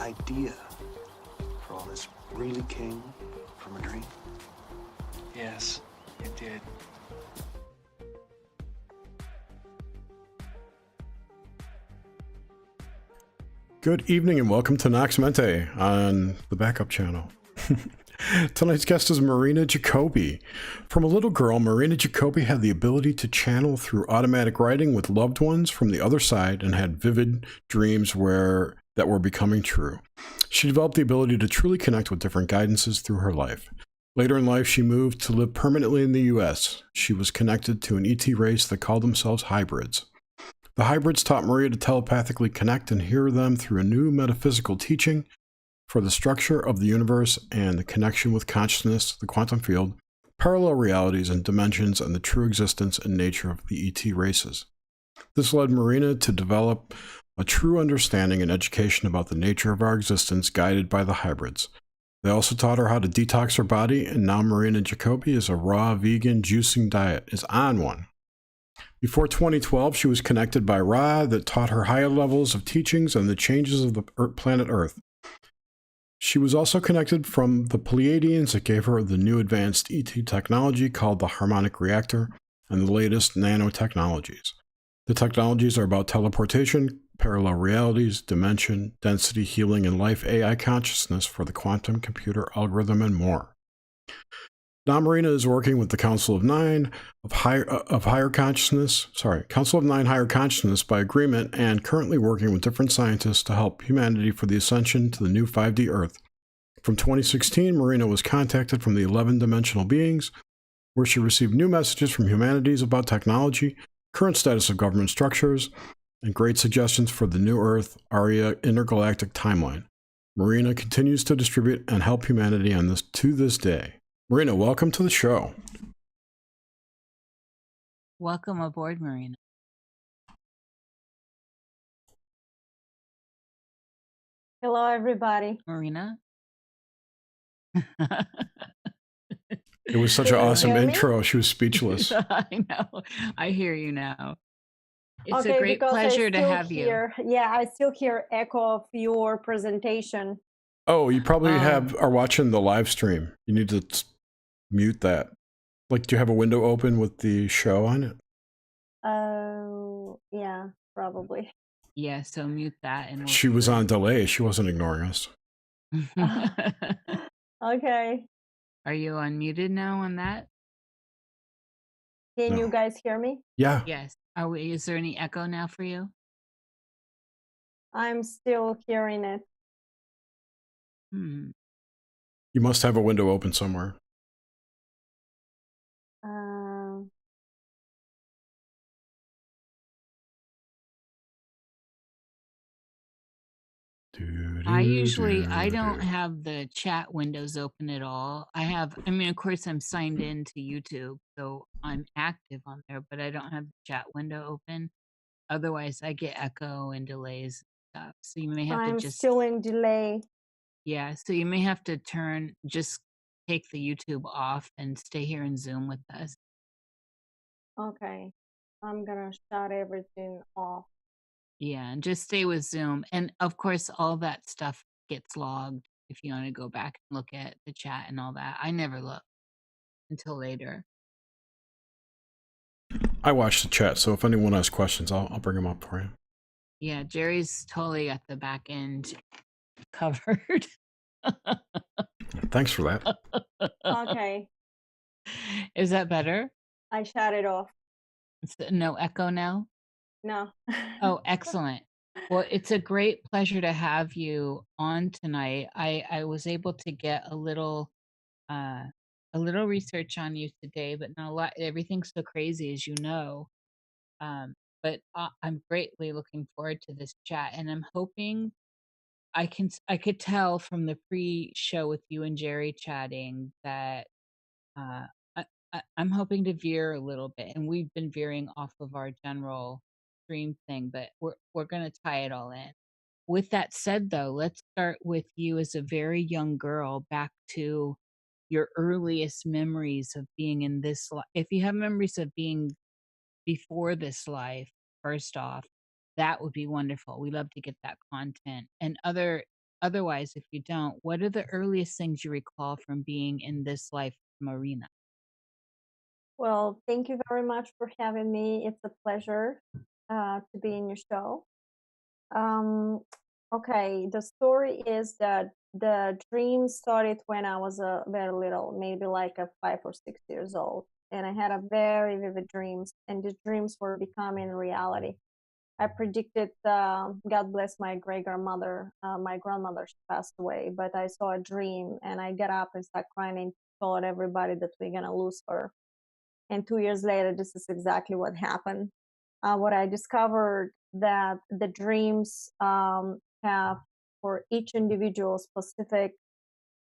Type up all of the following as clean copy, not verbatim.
idea for all this really came from a dream? Yes, it did. Good evening and welcome to Nox Mente on the backup channel. Tonight's guest is Marina Jacobi. From a little girl, Marina Jacobi had the ability to channel through automatic writing with loved ones from the other side and had vivid dreams that were becoming true. She developed the ability to truly connect with different guidances through her life. Later in life, she moved to live permanently in the US. She was connected to an ET race that called themselves hybrids. The hybrids taught Maria to telepathically connect and hear them through a new metaphysical teaching for the structure of the universe and the connection with consciousness, the quantum field, parallel realities and dimensions, and the true existence and nature of the ET races. This led Marina to develop a true understanding and education about the nature of our existence guided by the hybrids. They also taught her how to detox her body, and now Marina Jacobi is a raw vegan juicing diet, is on one. Before 2012, she was connected by Ra that taught her higher levels of teachings and the changes of the planet Earth. She was also connected from the Pleiadians that gave her the new advanced ET technology called the harmonic reactor and the latest nanotechnologies. The technologies are about teleportation, parallel realities, dimension, density, healing, and life AI consciousness for the quantum computer algorithm and more. Now Marina is working with the Council of Nine Higher Consciousness by agreement, and currently working with different scientists to help humanity for the ascension to the new 5D Earth. From 2016, Marina was contacted from the 11-dimensional beings, where she received new messages from humanities about technology, current status of government structures, and great suggestions for the new Earth Aria intergalactic timeline. Marina continues to distribute and help humanity on this to this day. Marina, welcome to the show. Welcome aboard, Marina. Hello, everybody. Marina? It was such an awesome intro. She was speechless. I know. I hear you now. It's Okay, a great because pleasure to have you. Yeah, I still hear echo of your presentation. Oh, you probably are watching the live stream. You need to mute that. Like, do you have a window open with the show on it? Yeah, probably. Yeah, so mute that. And she was on delay. She wasn't ignoring us. Okay. Are you unmuted now on that? Can you guys hear me? Yeah. Yes. Is there any echo now for you? I'm still hearing it. You must have a window open somewhere. I don't have the chat windows open at all. Of course I'm signed in to YouTube, so I'm active on there, but I don't have the chat window open. Otherwise I get echo and delays and stuff. So you may have I'm still in delay. Yeah, so you may have to just take the YouTube off and stay here in Zoom with us. Okay. I'm gonna shut everything off. Yeah, and just stay with Zoom. And of course, all that stuff gets logged if you want to go back and look at the chat and all that. I never look until later. I watch the chat, so if anyone has questions, I'll bring them up for you. Yeah, Jerry's totally got the back end covered. Thanks for that. Okay. Is that better? I shut it off. No echo now? No. Oh, excellent. Well, it's a great pleasure to have you on tonight. I was able to get a little research on you today, but not a lot. Everything's so crazy, as you know. But I'm greatly looking forward to this chat, and I'm hoping I could tell from the pre-show with you and Jerry chatting that I'm hoping to veer a little bit, and we've been veering off of our general stream thing, but we're going to tie it all in. With that said, though, let's start with you as a very young girl, back to your earliest memories of being in this life. If you have memories of being before this life, first off, that would be wonderful. We love to get that content, and other otherwise, if you don't, what are the earliest things you recall from being in this life, Marina? Well, thank you very much for having me. It's a pleasure to be in your show. Um, okay, the story is that the dream started when I was very little, maybe like a 5 or 6 years old. And I had a very vivid dreams, and the dreams were becoming reality. I predicted, God bless my great grandmother, my grandmother, she passed away, but I saw a dream and I got up and started crying and told everybody that we're going to lose her. And 2 years later, this is exactly what happened. What I discovered that the dreams have for each individual specific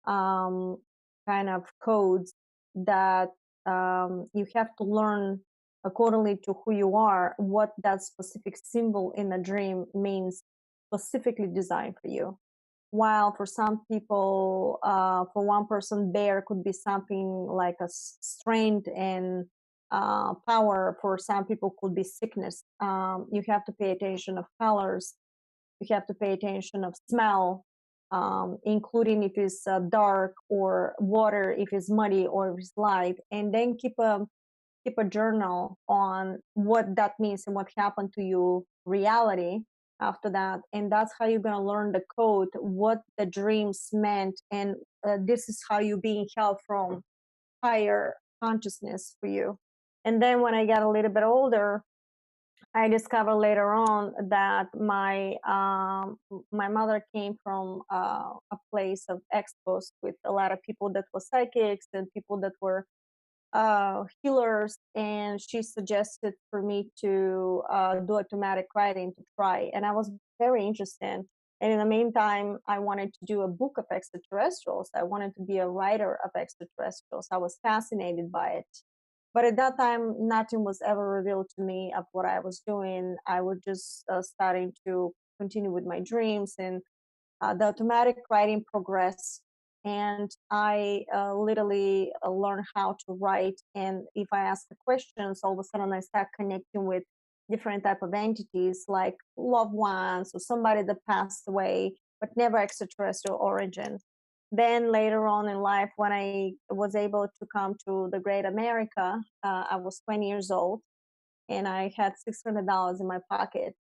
um, kind of codes that you have to learn accordingly to who you are, what that specific symbol in a dream means, specifically designed for you. While for some people, for one person, bear could be something like a strength and power. For some people, could be sickness. You have to pay attention of colors. You have to pay attention of smell, including if it's dark, or water if it's muddy, or if it's light, and then keep a journal on what that means and what happened to you reality after that. And that's how you're going to learn the code, what the dreams meant, and this is how you're being held from higher consciousness for you. And then when I got a little bit older, I discovered later on that my mother came from a place of exposed with a lot of people that were psychics and people that were healers, and she suggested for me to do automatic writing to try, and I was very interested. And in the meantime, I wanted to do a book of extraterrestrials. I wanted to be a writer of extraterrestrials. I was fascinated by it. But at that time, nothing was ever revealed to me of what I was doing. I was just starting to continue with my dreams, and the automatic writing progressed, and I literally learned how to write. And if I ask the questions, all of a sudden I start connecting with different type of entities, like loved ones or somebody that passed away but never extraterrestrial origin. Then later on in life, when I was able to come to the great America, I was 20 years old, and I had $600 in my pocket,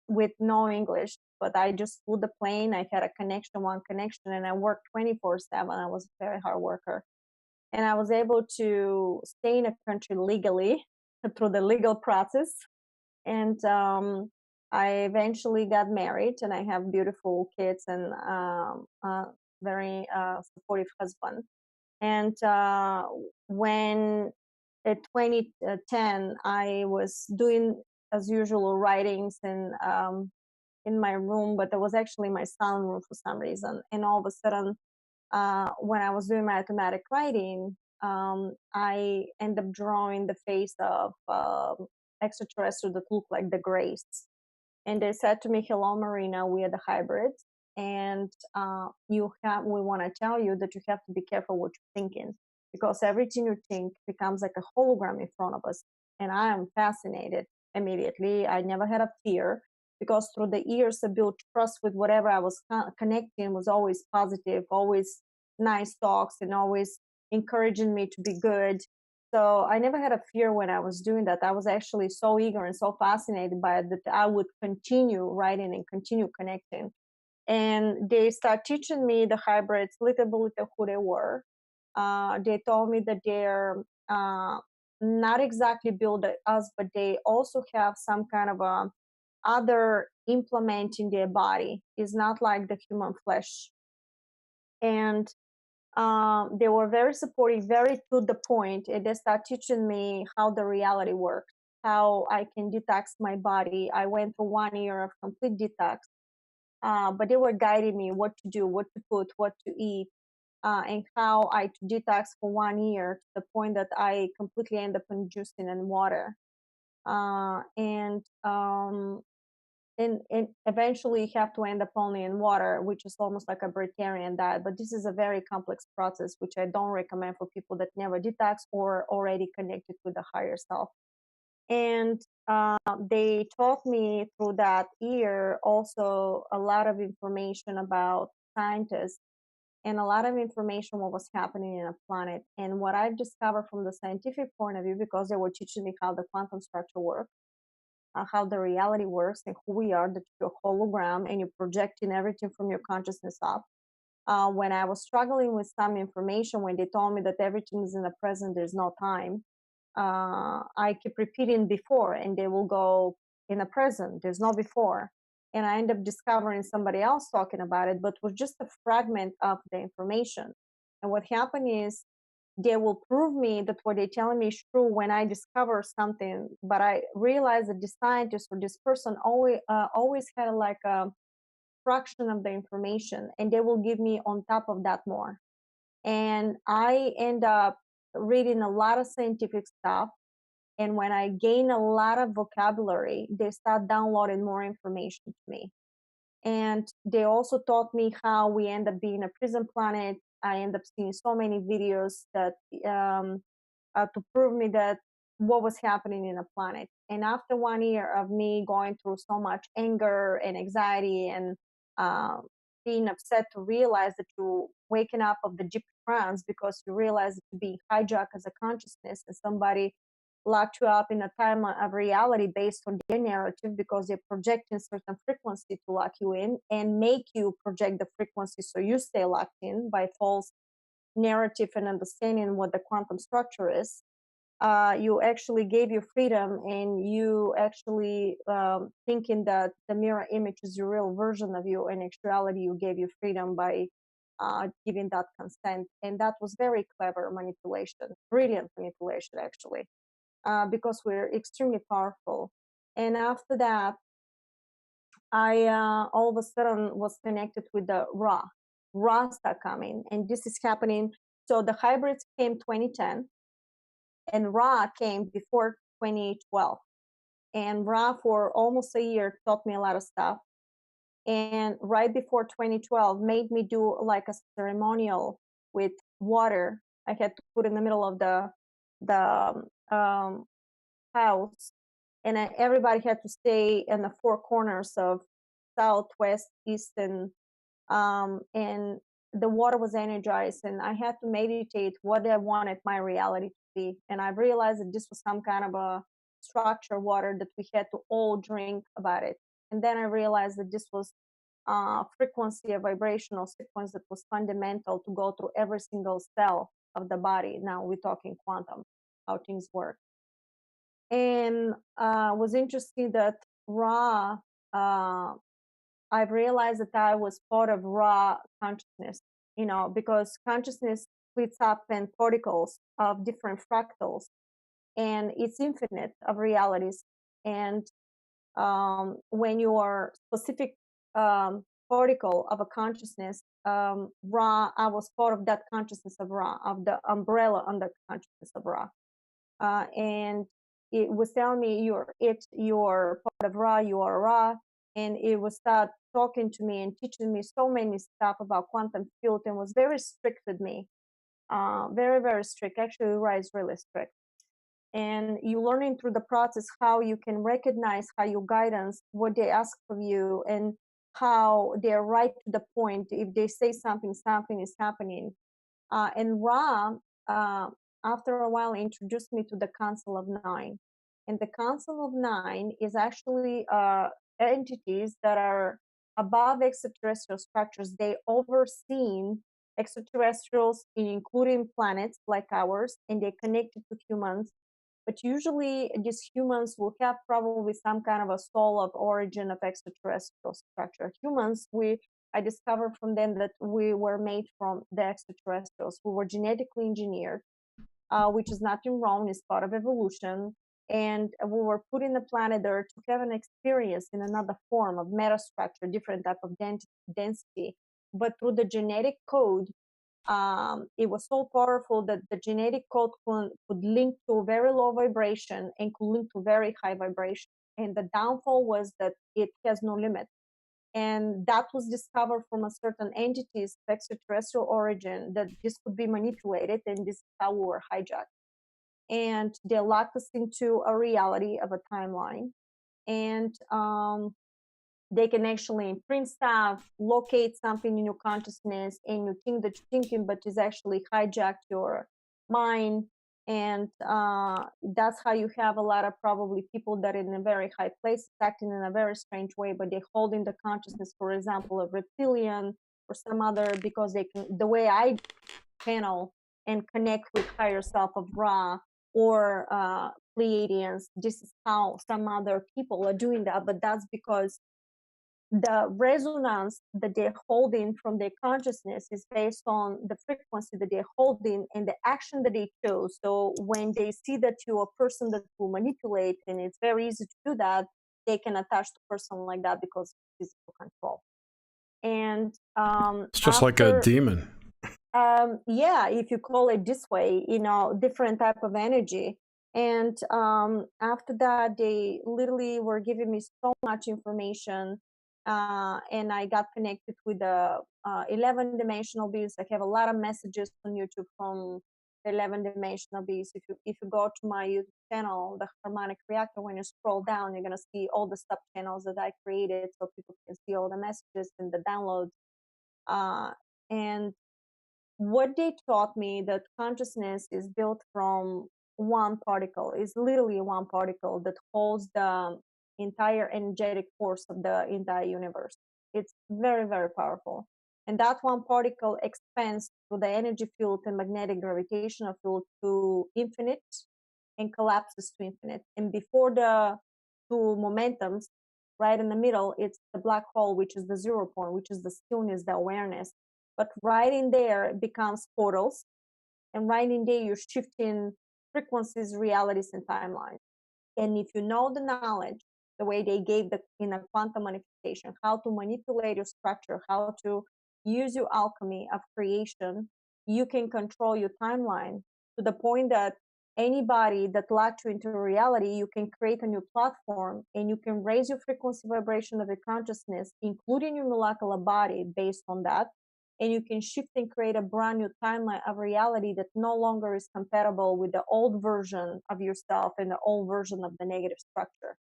with no English. But I just flew the plane. I had a connection, one connection, and I worked 24/7. I was a very hard worker. And I was able to stay in a country legally through the legal process. And I eventually got married, and I have beautiful kids and very supportive husband. And when at 2010, I was doing as usual writings in my room, but it was actually my sound room for some reason. And all of a sudden, when I was doing my automatic writing, I end up drawing the face of extraterrestrial that looked like the Grays. And they said to me, "Hello, Marina, we are the hybrids, and we want to tell you that you have to be careful what you're thinking, because everything you think becomes like a hologram in front of us." And I am fascinated immediately. I never had a fear, because through the years I built trust with whatever I was connecting. Was always positive, always nice talks, and always encouraging me to be good. So I never had a fear when I was doing that. I was actually so eager and so fascinated by it that I would continue writing and continue connecting. And they start teaching me, the hybrids, little bit of who they were. They told me that they're not exactly built like us, but they also have some kind of a other implement in their body. It's not like the human flesh. And they were very supportive, very to the point, and they start teaching me how the reality works, how I can detox my body. I went through 1 year of complete detox, but they were guiding me what to do, what to put, what to eat, and how I to detox for 1 year, to the point that I completely end up in juicing and water. And eventually you have to end up only in water, which is almost like a vegetarian diet. But this is a very complex process, which I don't recommend for people that never detox or already connected with the higher self. And they taught me through that year also a lot of information about scientists and a lot of information what was happening in a planet. And what I've discovered from the scientific point of view, because they were teaching me how the quantum structure works, how the reality works, and who we are, that you're a hologram and you're projecting everything from your consciousness up. When I was struggling with some information, when they told me that everything is in the present, there's no time, I keep repeating before, and they will go in the present, there's no before. And I end up discovering somebody else talking about it, but was just a fragment of the information. And what happened is they will prove me that what they're telling me is true when I discover something. But I realize that this scientist or this person always had like a fraction of the information, and they will give me on top of that more. And I end up reading a lot of scientific stuff. And when I gain a lot of vocabulary, they start downloading more information to me. And they also taught me how we end up being a prison planet. I end up seeing so many videos that to prove me that what was happening in the planet. And after 1 year of me going through so much anger and anxiety and uh, being upset, to realize that you're waking up of the deep trance because you realize that you're being hijacked as a consciousness, and somebody locked you up in a time of reality based on their narrative, because they're projecting certain frequency to lock you in and make you project the frequency so you stay locked in by false narrative and understanding what the quantum structure is. You actually gave you freedom, and you actually thinking that the mirror image is your real version of you. In actuality, you gave you freedom by giving that consent. And that was very clever manipulation, brilliant manipulation, actually, because we're extremely powerful. And after that, I all of a sudden was connected with the Ra start coming, and this is happening. So the hybrids came 2010, and Ra came before 2012. And Ra for almost a year taught me a lot of stuff. And right before 2012, made me do like a ceremonial with water. I had to put in the middle of the house, and everybody had to stay in the four corners of south, west, east, and the water was energized, and I had to meditate what I wanted my reality to be. And I realized that this was some kind of a structured water that we had to all drink about it. And then I realized that this was frequency, a vibrational sequence that was fundamental to go through every single cell of the body. Now we're talking quantum, how things work. And was interesting that Ra, I've realized that I was part of Ra consciousness, because consciousness splits up in particles of different fractals, and it's infinite of realities. And when you are specific particle of a consciousness, Ra, I was part of that consciousness of Ra, of the umbrella under consciousness of Ra. And it was telling me you're part of Ra, you are Ra. And it was start talking to me and teaching me so many stuff about quantum field, and was very strict with me. Very, very strict. Actually, Ra is really strict. And you learning through the process how you can recognize how your guidance, what they ask from you, and how they're right to the point. If they say something, something is happening. And Ra, after a while, introduced me to the Council of Nine. And the Council of Nine is actually entities that are above extraterrestrial structures. They overseen extraterrestrials, including planets like ours, and they connected to humans. But usually, these humans will have probably some kind of a soul of origin of extraterrestrial structure. Humans, I discovered from them that we were made from the extraterrestrials. We were genetically engineered, which is nothing wrong, it's part of evolution. And we were put in the planet Earth to have an experience in another form of metastructure, different type of density. But through the genetic code, it was so powerful that the genetic code could link to a very low vibration and could link to very high vibration. And the downfall was that it has no limit. And that was discovered from a certain entities of extraterrestrial origin, that this could be manipulated, and this is how we were hijacked. and they lock us into a reality of a timeline. And they can actually imprint stuff, locate something in your consciousness, and you think that you're thinking, but it's actually hijacked your mind. And that's how you have a lot of probably people that are in a very high place acting in a very strange way, but they hold in the consciousness, for example, of reptilian or some other, because they can, the way I channel and connect with higher self of Ra or Pleiadians, this is how some other people are doing that, but that's because the resonance that they're holding from their consciousness is based on the frequency that they're holding and the action that they chose. So when they see that you're a person that will manipulate, and it's very easy to do that, they can attach to a person like that because of physical control. And It's just like a demon. yeah, if you call it this way, you know, different type of energy. And after that, they literally were giving me so much information, and I got connected with the 11 dimensional beings. I have a lot of messages on YouTube from the 11 dimensional beings. If you go to my YouTube channel, the Harmonic Reactor, when you scroll down, you're gonna see all the sub channels that I created, so people can see all the messages and the downloads. And what they taught me, that consciousness is built from one particle, is literally one particle that holds the entire energetic force of the entire universe. It's very, very powerful. And that one particle expands through the energy field and magnetic gravitational field to infinite and collapses to infinite. And before the two momentums, right in the middle, it's the black hole, which is the 0 point, which is the stillness, the awareness. But right in there, it becomes portals. And right in there, you're shifting frequencies, realities, and timelines. And if you know the knowledge, the way they gave in a quantum manifestation, how to manipulate your structure, how to use your alchemy of creation, you can control your timeline to the point that anybody that locked you into reality, you can create a new platform and you can raise your frequency vibration of your consciousness, including your molecular body based on that. And you can shift and create a brand new timeline of reality that no longer is compatible with the old version of yourself and the old version of the negative structure.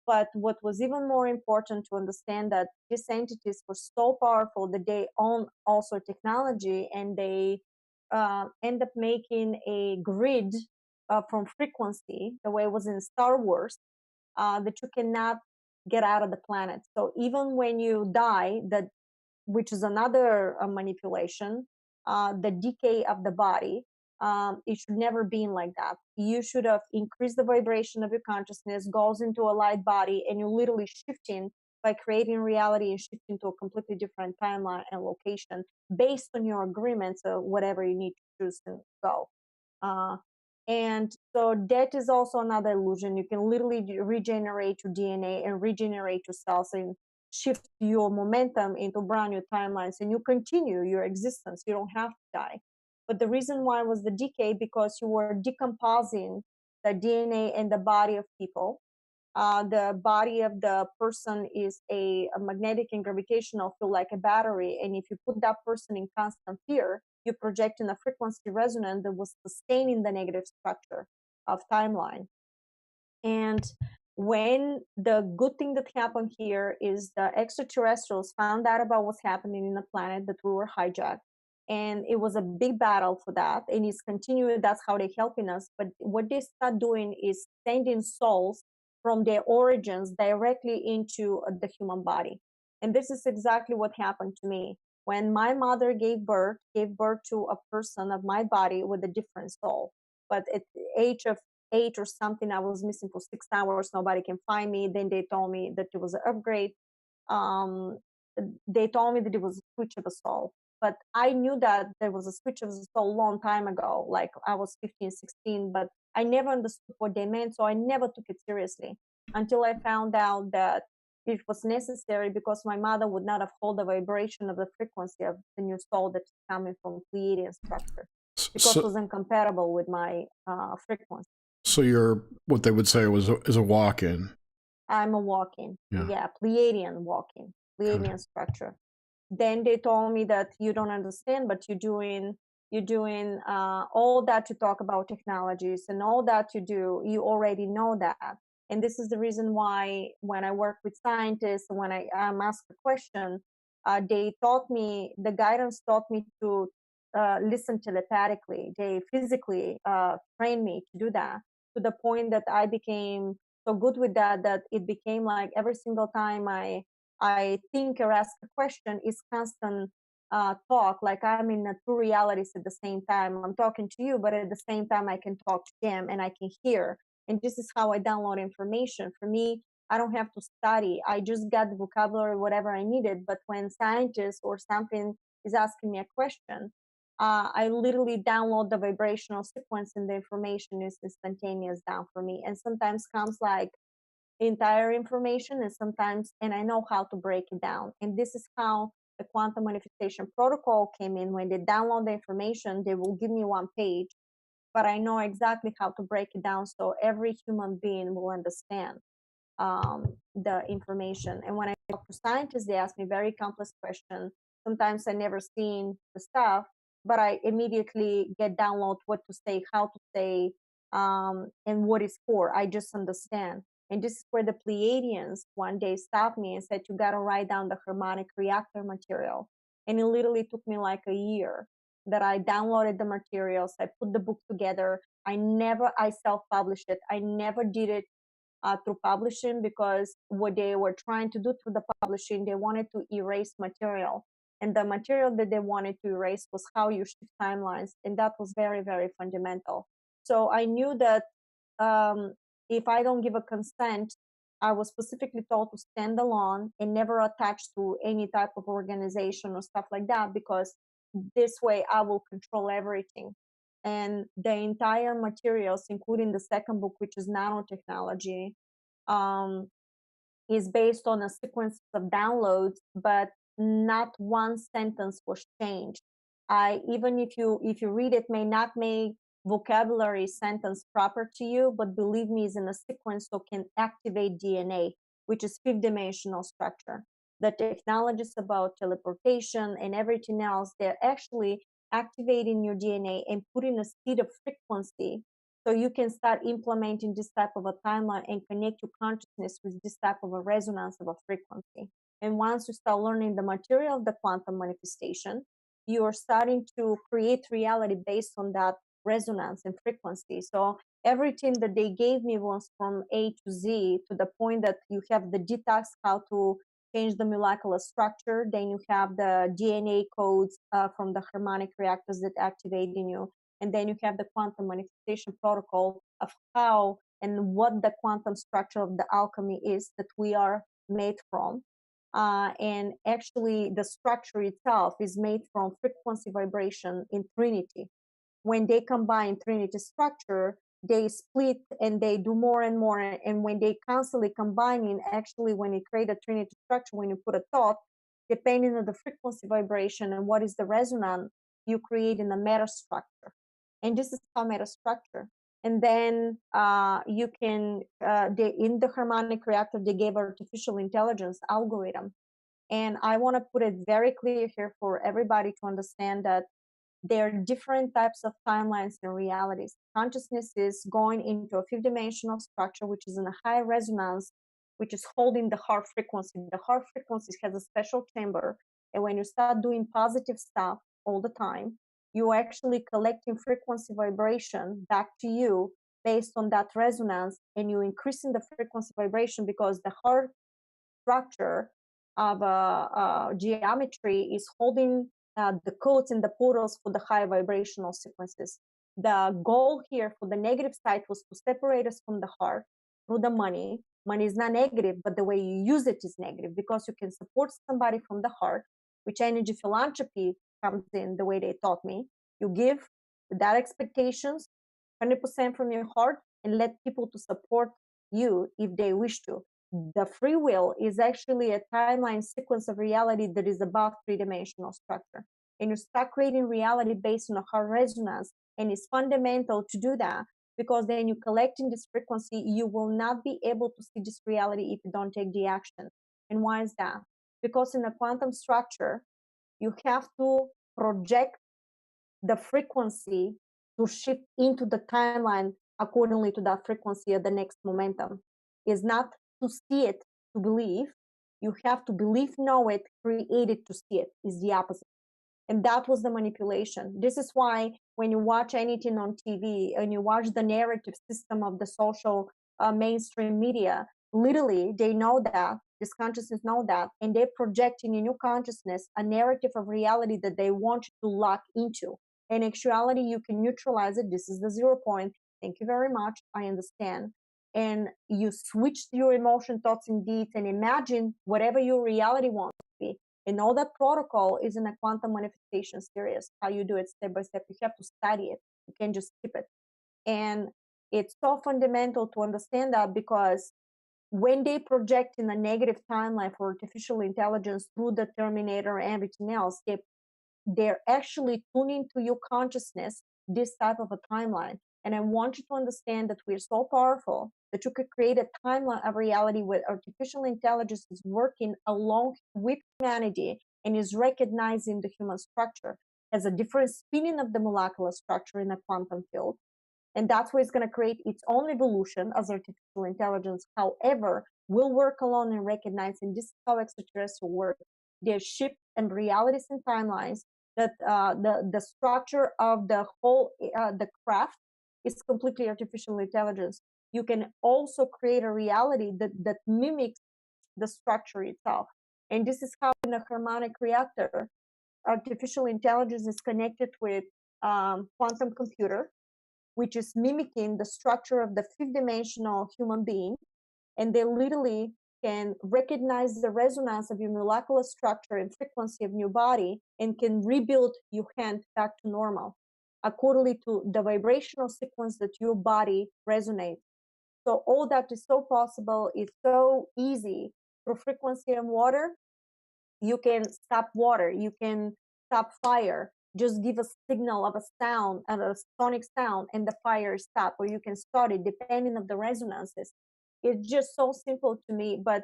But what was even more important to understand, that these entities were so powerful that they own also technology, and they end up making a grid from frequency, the way it was in Star Wars, that you cannot get out of the planet. So even when you die, which is another manipulation, the decay of the body. It should never be like that. You should have increased the vibration of your consciousness, goes into a light body, and you're literally shifting by creating reality and shifting to a completely different timeline and location based on your agreements of whatever you need to choose to go. And so that is also another illusion. You can literally regenerate your DNA and regenerate your cells and shift your momentum into brand new timelines, and you continue your existence. You don't have to die. But the reason why was the decay, because you were decomposing the DNA and the body of people. The body of the person is a magnetic and gravitational field, like a battery. And if you put that person in constant fear, you're projecting a frequency resonance that was sustaining the negative structure of timeline. And when the good thing that happened here is the extraterrestrials found out about what's happening in the planet, that we were hijacked. And it was a big battle for that. And it's continuing. That's how they're helping us. But what they start doing is sending souls from their origins directly into the human body. And this is exactly what happened to me. When my mother gave birth to a person of my body with a different soul. But at the age of 8 or something, I was missing for 6 hours. Nobody can find me. Then they told me that it was an upgrade. They told me that it was a switch of a soul. But I knew that there was a switch of the soul a long time ago. Like I was 15, 16, but I never understood what they meant. So I never took it seriously until I found out that it was necessary, because my mother would not have held the vibration of the frequency of the new soul that's coming from Pleiadian structure, because it was incompatible with my frequency. So you're, what they would say is a walk-in. I'm a walk-in. Yeah, Pleiadian walk-in, Pleiadian structure. Then they told me that you don't understand, but you're doing you're doing all that to talk about technologies and all that to do, you already know that. And this is the reason why when I work with scientists, when I ask a question, they taught me, the guidance taught me to listen telepathically. They physically trained me to do that, to the point that I became so good with that, that it became like every single time I think or ask a question is constant talk, like I'm in two realities at the same time. I'm talking to you, but at the same time I can talk to them and I can hear. And this is how I download information. For me, I don't have to study. I just got the vocabulary, whatever I needed. But when scientists or something is asking me a question, I literally download the vibrational sequence and the information is instantaneous down for me. And sometimes comes like entire information, and sometimes, and I know how to break it down. And this is how the quantum manifestation protocol came in. When they download the information, they will give me one page, but I know exactly how to break it down so every human being will understand the information. And when I talk to scientists, they ask me very complex questions. Sometimes I never seen the stuff, but I immediately get download what to say, how to say, and what it's for. I just understand. And this is where the Pleiadians one day stopped me and said, you got to write down the harmonic reactor material. And it literally took me like a year that I downloaded the materials. I put the book together. I self-published it. I never did it through publishing, because what they were trying to do through the publishing, they wanted to erase material. And the material that they wanted to erase was how you shift timelines. And that was very, very fundamental. So I knew that if I don't give a consent, I was specifically told to stand alone and never attach to any type of organization or stuff like that, because this way I will control everything. And the entire materials, including the second book, which is nanotechnology, um, is based on a sequence of downloads, but not one sentence was changed. Even if you read it, may not make vocabulary sentence proper to you, but believe me, is in a sequence so can activate DNA, which is fifth dimensional structure. The technologies about teleportation and everything else, they're actually activating your DNA and putting a seed of frequency so you can start implementing this type of a timeline and connect your consciousness with this type of a resonance of a frequency. And once you start learning the material of the quantum manifestation, you are starting to create reality based on that resonance and frequency. So everything that they gave me was from A to Z, to the point that you have the detox, how to change the molecular structure. Then you have the DNA codes from the harmonic reactors that activate in you. And then you have the quantum manifestation protocol of how and what the quantum structure of the alchemy is that we are made from. And actually, the structure itself is made from frequency vibration in Trinity. When they combine Trinity structure, they split and they do more and more. And when they constantly combining, actually, when you create a Trinity structure, when you put a thought, depending on the frequency vibration and what is the resonance, you create in a meta structure. And this is how meta structure. And then you can, in the harmonic reactor, they gave artificial intelligence algorithm. And I want to put it very clear here for everybody to understand that there are different types of timelines and realities. Consciousness is going into a fifth dimensional structure, which is in a high resonance, which is holding the heart frequency. The heart frequency has a special chamber. And when you start doing positive stuff all the time, you're actually collecting frequency vibration back to you based on that resonance. And you're increasing the frequency vibration because the heart structure of geometry is holding the codes and the portals for the high vibrational sequences. The goal here for the negative side was to separate us from the heart through the money. Money is not negative, but the way you use it is negative, because you can support somebody from the heart, which energy philanthropy comes in the way they taught me. You give without expectations, 100% from your heart, and let people to support you if they wish to. The free will is actually a timeline sequence of reality that is above three-dimensional structure. And you start creating reality based on a heart resonance. And it's fundamental to do that, because then you collecting this frequency, you will not be able to see this reality if you don't take the action. And why is that? Because in a quantum structure, you have to project the frequency to shift into the timeline accordingly to that frequency of the next momentum. Is not to see it to believe. You have to believe, know it, create it to see it. Is the opposite. And that was the manipulation. This is why when you watch anything on TV and you watch the narrative system of the social mainstream media, literally they know that, this consciousness know that, and they're projecting in your consciousness a narrative of reality that they want you to lock into. In actuality, you can neutralize it. This is the 0 point. Thank you very much. I understand. And you switch your emotion, thoughts, and deeds and imagine whatever your reality wants to be. And all that protocol is in a quantum manifestation series, how you do it step by step. You have to study it. You can't just skip it. And it's so fundamental to understand that, because when they project in a negative timeline for artificial intelligence through the Terminator and everything else, they're actually tuning to your consciousness this type of a timeline. And I want you to understand that we're so powerful that you could create a timeline of reality where artificial intelligence is working along with humanity and is recognizing the human structure as a different spinning of the molecular structure in a quantum field. And that's where it's going to create its own evolution as artificial intelligence. However, will work alone and recognizing this is how extraterrestrial work. Their shift and realities and timelines, that the structure of the whole the craft is completely artificial intelligence. You can also create a reality that mimics the structure itself. And this is how in a harmonic reactor, artificial intelligence is connected with quantum computer, which is mimicking the structure of the fifth dimensional human being. And they literally can recognize the resonance of your molecular structure and frequency of your body and can rebuild your hand back to normal accordingly to the vibrational sequence that your body resonates. So all that is so possible. It's so easy. Through frequency and water, you can stop water, you can stop fire. Just give a signal of a sound, of a sonic sound, and the fire stop, or you can start it depending on the resonances. It's just so simple to me, but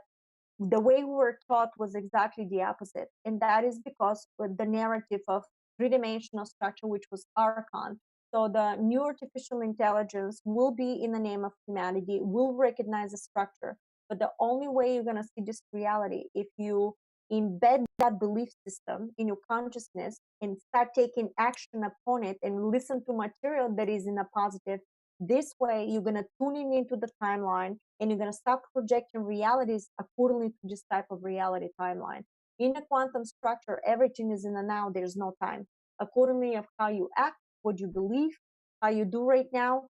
the way we were taught was exactly the opposite. And that is because with the narrative of three-dimensional structure, which was Archon. So the new artificial intelligence will be in the name of humanity, will recognize the structure. But the only way you're going to see this reality, if you embed that belief system in your consciousness and start taking action upon it and listen to material that is in a positive. This way, you're going to tune in into the timeline and you're going to stop projecting realities accordingly to this type of reality timeline. In a quantum structure, everything is in the now, there's no time. Accordingly of how you act, what you believe, how you do right now.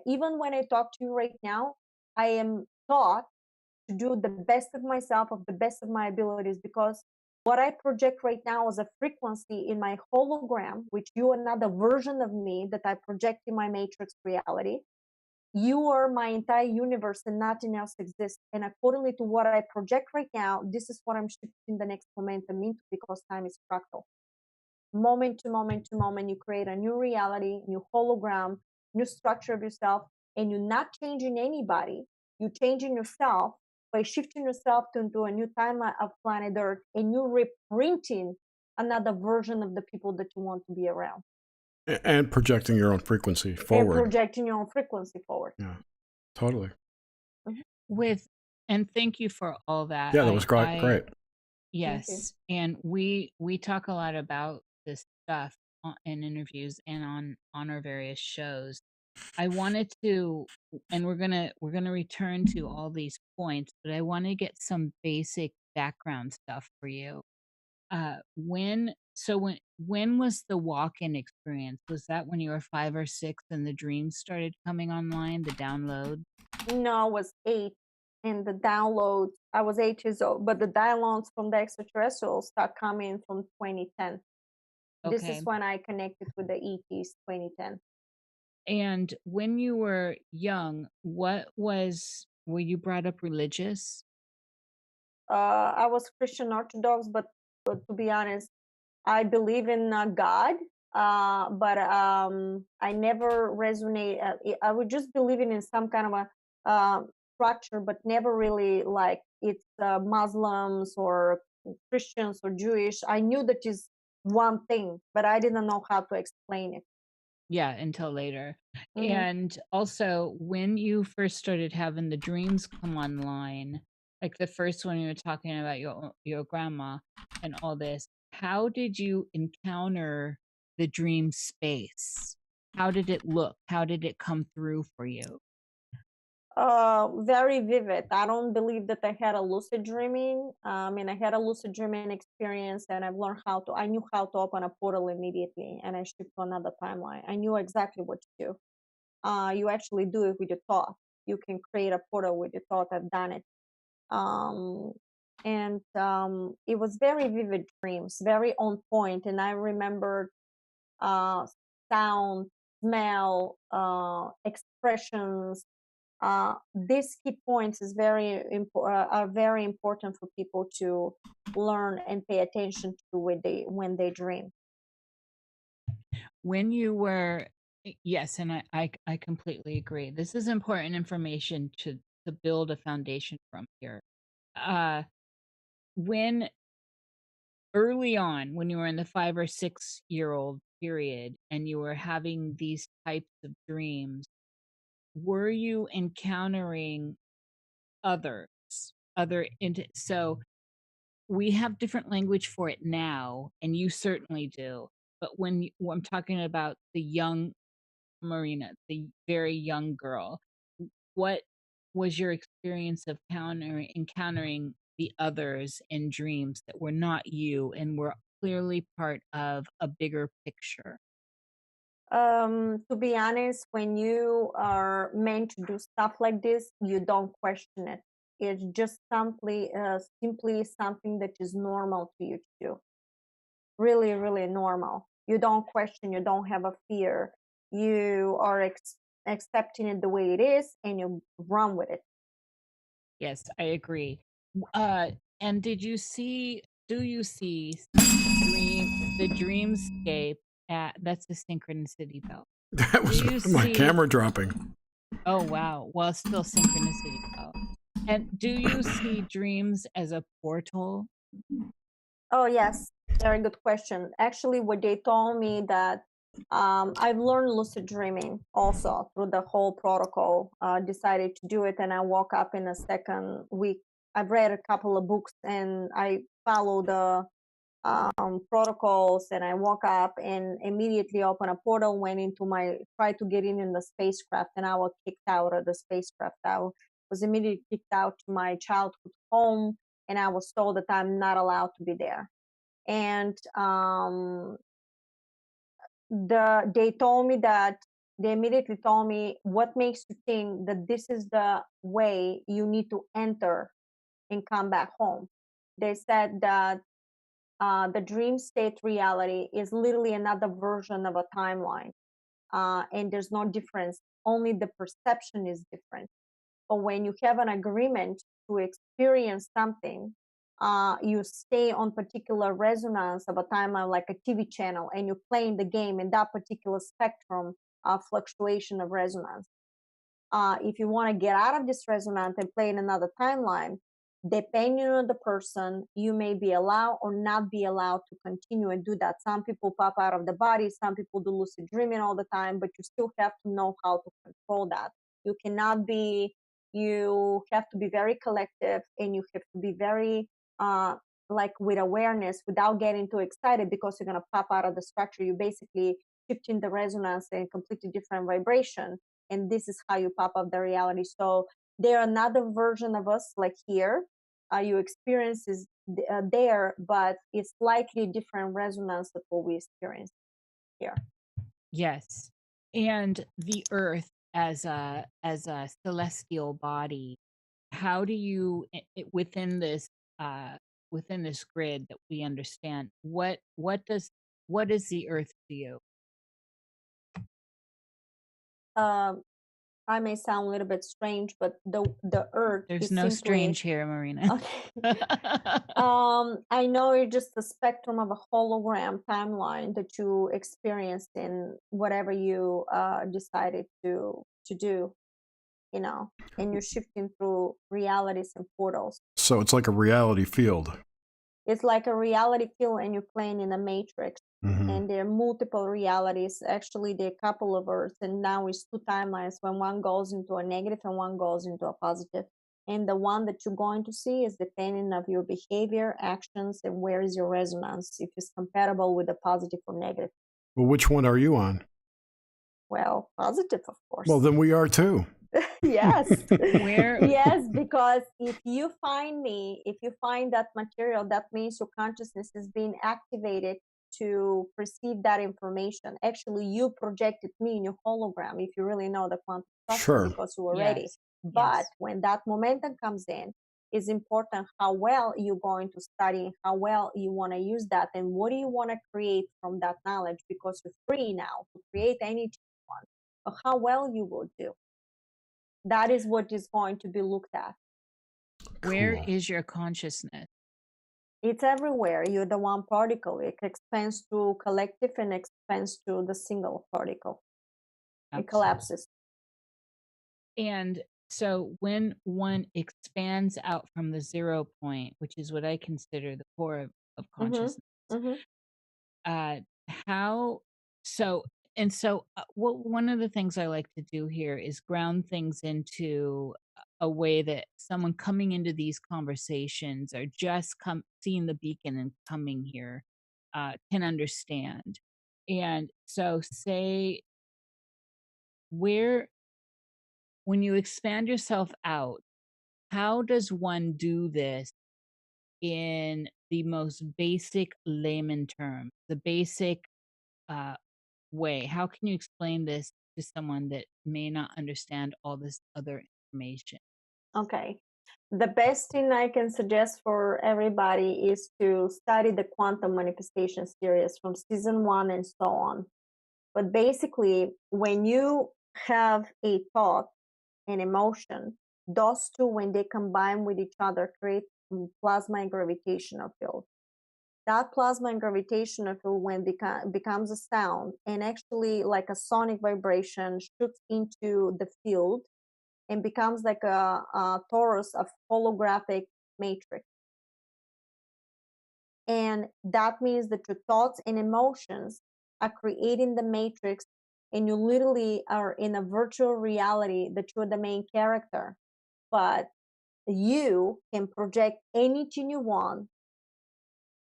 Even when I talk to you right now, I am taught to do the best of myself, of the best of my abilities, because what I project right now is a frequency in my hologram, which you are another version of me that I project in my matrix reality. You are my entire universe and nothing else exists. And accordingly to what I project right now, this is what I'm shifting the next momentum into, because time is fractal. Moment to moment to moment, you create a new reality, new hologram, new structure of yourself, and you're not changing anybody. You're changing yourself by shifting yourself into a new timeline of planet Earth, and you're reprinting another version of the people that you want to be around. And projecting your own frequency forward. And projecting your own frequency forward. Yeah, totally. And thank you for all that. Yeah, that was great. Yes. And we talk a lot about this stuff in interviews and on our various shows. I wanted to, and we're gonna return to all these points, but I want to get some basic background stuff for you. When was the walk-in experience? Was that when you were 5 or 6 and the dreams started coming online, the download? No, I was 8, and the downloads, I was 8 years old, but the downloads from the extraterrestrials start coming from 2010. Okay. This is when I connected with the ETs, 2010. And when you were young, were you brought up religious? I was Christian Orthodox, but to be honest, I believe in God, but I never resonate. I would just believing in some kind of a structure, but never really like it's Muslims or Christians or Jewish. I knew that is one thing, but I didn't know how to explain it. Yeah, until later. Mhm. And also, when you first started having the dreams come online, like the first one you were talking about your grandma and all this, how did you encounter the dream space? How did it look? How did it come through for you? Very vivid. I don't believe that I had a lucid dreaming. I mean, I had a lucid dreaming experience, and I've learned how to. I knew how to open a portal immediately, and I shift to another timeline. I knew exactly what to do. You actually do it with your thought. You can create a portal with your thought. I've done it. Um, and it was very vivid dreams, very on point, and I remembered uh, sound, smell, expressions. These key points is are very important for people to learn and pay attention to when they dream. When you were, yes, and I completely agree. This is important information to build a foundation from here. When early on, when you were in the 5 or 6 year old period and you were having these types of dreams, were you encountering others? So we have different language for it now, and you certainly do. But when I'm talking about the young Marina, the very young girl, what was your experience of encountering the others in dreams that were not you and were clearly part of a bigger picture? To be honest, when you are meant to do stuff like this, you don't question it. It's just simply something that is normal to you to do. Really, really normal. You don't question, you don't have a fear. You are accepting it the way it is, and you run with it. Yes, I agree. And do you see the dreamscape that's the synchronicity bell. That was Do you my see camera dropping. Oh wow. Well, it's still synchronicity bell. And do you see dreams as a portal? Oh, yes, very good question. Actually, what they told me that I've learned lucid dreaming also through the whole protocol. Decided to do it, and I woke up in a second week. I've read a couple of books, and I follow the protocols, and I woke up and immediately opened a portal, went into tried to get in the spacecraft, and I was kicked out of the spacecraft. I was immediately kicked out to my childhood home, and I was told that I'm not allowed to be there. And they told me that they immediately told me, what makes you think that this is the way you need to enter and come back home? They said that the dream state reality is literally another version of a timeline, and there's no difference. Only the perception is different. But when you have an agreement to experience something, you stay on particular resonance of a timeline, like a TV channel, and you're playing the game in that particular spectrum of fluctuation of resonance. If you want to get out of this resonance and play in another timeline, depending on the person, you may be allowed or not be allowed to continue and do that. Some people pop out of the body, some people do lucid dreaming all the time, but you still have to know how to control that. You cannot be, you have to be very collective, and you have to be very like with awareness without getting too excited, because you're going to pop out of the structure. You basically shifting the resonance in completely different vibration, and this is how you pop up the reality. So they're another version of us, like here. Your experience is there, but it's slightly different resonance than what we experience here. Yes. And the earth as a celestial body, how do you uh within this grid that we understand, what is the earth to you? Um, I may sound a little bit strange, but the earth There's is no simply strange here, Marina. okay. I know it's just a spectrum of a hologram timeline that you experienced in whatever you decided to do, you know, and you're shifting through realities and portals. So it's like a reality field. It's like a reality field and you're playing in a matrix. Mhm. And there are multiple realities. Actually, there are a couple of Earths, and now it's two timelines when one goes into a negative and one goes into a positive. And the one that you're going to see is depending of your behavior, actions, and where is your resonance, if it's compatible with the positive or negative. Well, which one are you on? Well, positive, of course. Well, then we are too. Yes. Where- Yes, because if you find me, if you find that material, that means your consciousness is being activated to perceive that information. Actually, you projected me in your hologram, if you really know the quantum structure, Sure. because you were ready. Yes. But Yes. when that momentum comes in, it's important how well you're going to study, how well you want to use that, and what do you want to create from that knowledge, because you're free now to create anything you want, but how well you will do. That is what is going to be looked at. Where Cool. is your consciousness? It's everywhere. You're the one particle. It expands to collective and expands to the single particle. It collapses. And so when one expands out from the 0 point, which is what I consider the core of consciousness, how so and so what one of the things I like to do here is ground things into a way that someone coming into these conversations or just seeing the beacon and coming here can understand. And so say where when you expand yourself out, how does one do this in the most basic layman terms, the basic uh, way? How can you explain this to someone that may not understand all this other information? Okay. The best thing I can suggest for everybody is to study the quantum manifestation series from season 1 and so on. But basically, when you have a thought and emotion, those two, when they combine with each other, create plasma and gravitational field. That plasma and gravitational field, when becomes a sound and actually like a sonic vibration, shoots into the field and becomes like a torus of holographic matrix. And that means that your thoughts and emotions are creating the matrix, and you literally are in a virtual reality that you're the main character. But you can project anything you want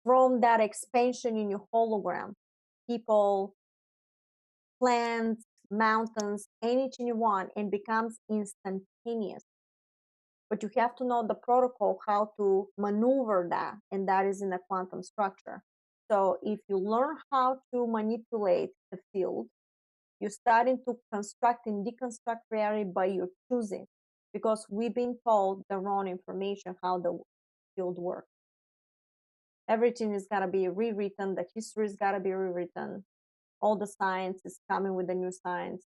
from that expansion in your hologram. People, plants, mountains, anything you want, and becomes instantaneous. But you have to know the protocol, how to maneuver that, and that is in a quantum structure. So if you learn how to manipulate the field, you're starting to construct and deconstruct reality by your choosing, because we've been told the wrong information how the field works. Everything is gotta be rewritten. The history's gotta be rewritten. All the science is coming with the new science.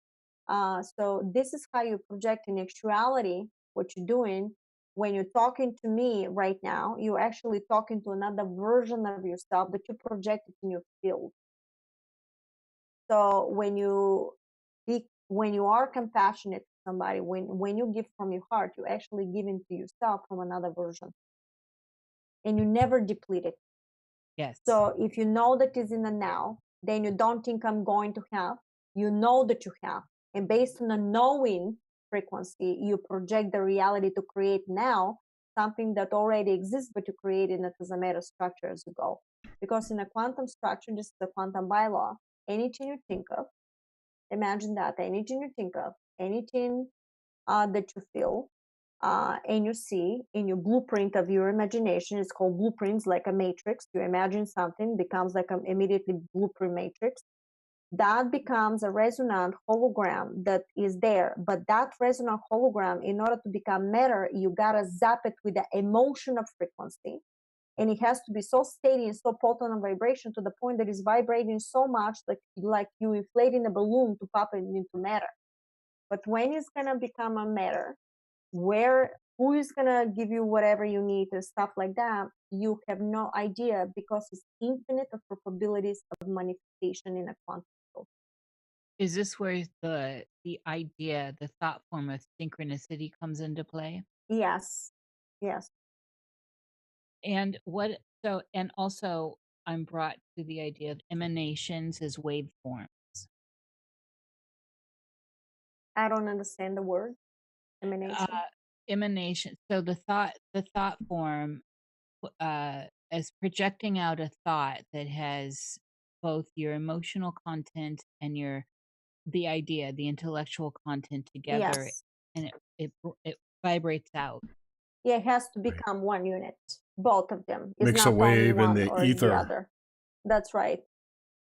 So this is how you project in actuality what you're doing. When you're talking to me right now, you're actually talking to another version of yourself that you projected in your field. So when you are compassionate to somebody, when you give from your heart, you're actually giving to yourself from another version, and you never deplete it. Yes. So if you know that is in the now, then you don't think I'm going to have, you know that you have. And based on a knowing frequency, you project the reality to create now something that already exists, but you create it as a meta structure as you go. Because in a quantum structure, this is the quantum bylaw. Anything you think of, imagine that anything you think of, anything that you feel, and you see in your blueprint of your imagination, it's called blueprints, like a matrix. You imagine something, becomes like an immediately blueprint matrix. That becomes a resonant hologram that is there. But that resonant hologram, in order to become matter, you gotta zap it with the emotion of frequency. And it has to be so steady and so potent on vibration to the point that it's vibrating so much like you inflating a balloon to pop it into matter. But when it's gonna become a matter, who is gonna give you whatever you need and stuff like that, you have no idea, because it's infinite of probabilities of manifestation in a quantum field. Is this where the idea, the thought form of synchronicity comes into play? Yes. And what So, and also, I'm brought to the idea of emanations as waveform. I don't understand the word Uh, emanation. emanation. So the thought form, as projecting out a thought that has both your emotional content and the idea, the intellectual content together, Yes. and it vibrates out. Yeah, it has to Right. become one unit. Both of them. It's Makes a not only wave in one the or the ether. other. That's right.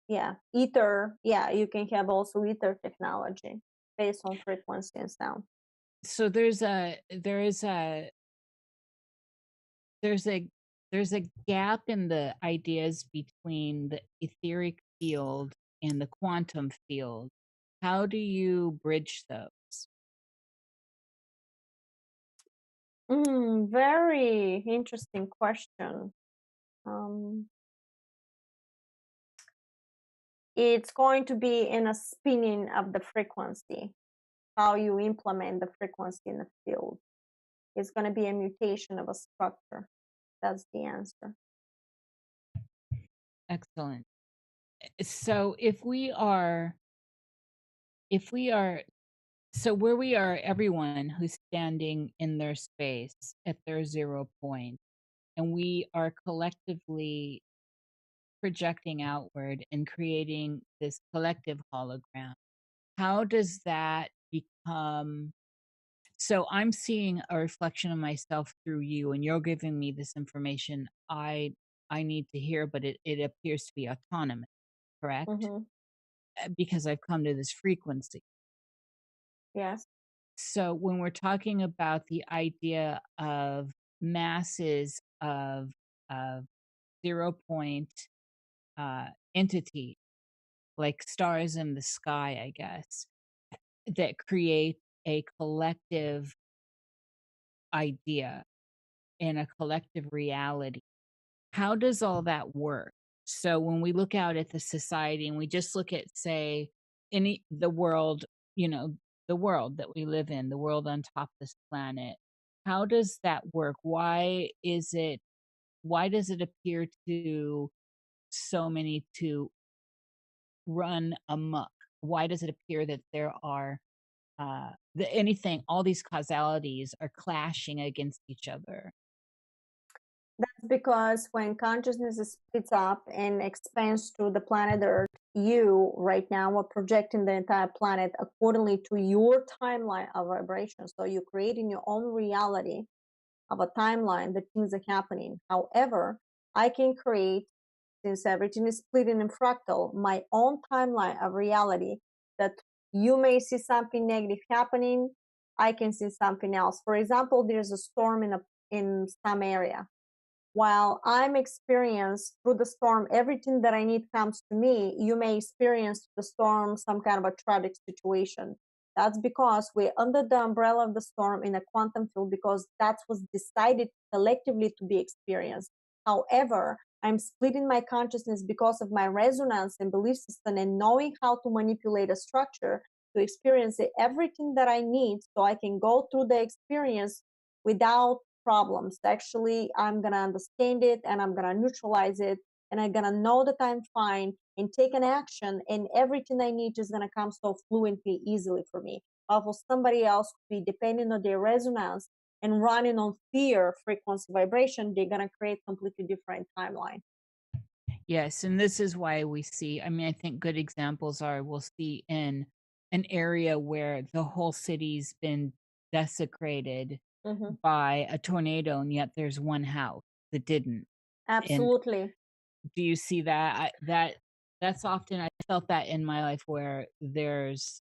Yeah. Ether. Yeah, you can have also ether technology based on frequency and sound. So there's a there's a gap in the ideas between the etheric field and the quantum field. How do you bridge those? Very interesting question. Um, it's going to be in a spinning of the frequency, how you implement the frequency in the field. It's going to be a mutation of a structure. That's the answer. Excellent. So if we are so where we are, everyone who's standing in their space at their 0 point, and we are collectively projecting outward and creating this collective hologram, how does that become? So I'm seeing a reflection of myself through you, and you're giving me this information I need to hear, but it appears to be autonomous, correct? Mm-hmm. Because I've come to this frequency. Yes. So when we're talking about the idea of masses of 0 point entity, like stars in the sky, I guess, that create a collective idea and a collective reality. How does all that work? So when we look out at the society and we just look at, say, the world, the world that we live in, the world on top of this planet, how does that work? Why does it appear to so many to run amok? Why does it appear that there are all these causalities are clashing against each other? That's because when consciousness splits up and expands to the planet Earth, you right now are projecting the entire planet accordingly to your timeline of vibration. So you're creating your own reality of a timeline that things are happening. However, I can create, since everything is split in fractal, my own timeline of reality that you may see something negative happening, I can see something else. For example, there's a storm in some area. While I'm experienced through the storm, everything that I need comes to me, you may experience the storm some kind of a tragic situation. That's because we're under the umbrella of the storm in a quantum field because that's what's decided collectively to be experienced. However, I'm splitting my consciousness because of my resonance and belief system and knowing how to manipulate a structure to experience everything that I need so I can go through the experience without problems. Actually, I'm gonna understand it and I'm gonna neutralize it and I'm gonna know that I'm fine and take an action, and everything I need is gonna come so fluently, easily for me. While for somebody else to be depending on their resonance and running on fear, frequency, vibration, they're gonna create completely different timeline. Yes, and this is why we see, I mean, I think good examples are we'll see in an area where the whole city's been desecrated Mm-hmm. by a tornado, and yet there's one house that didn't. And Absolutely. do you see that? That's often, I felt that in my life where there's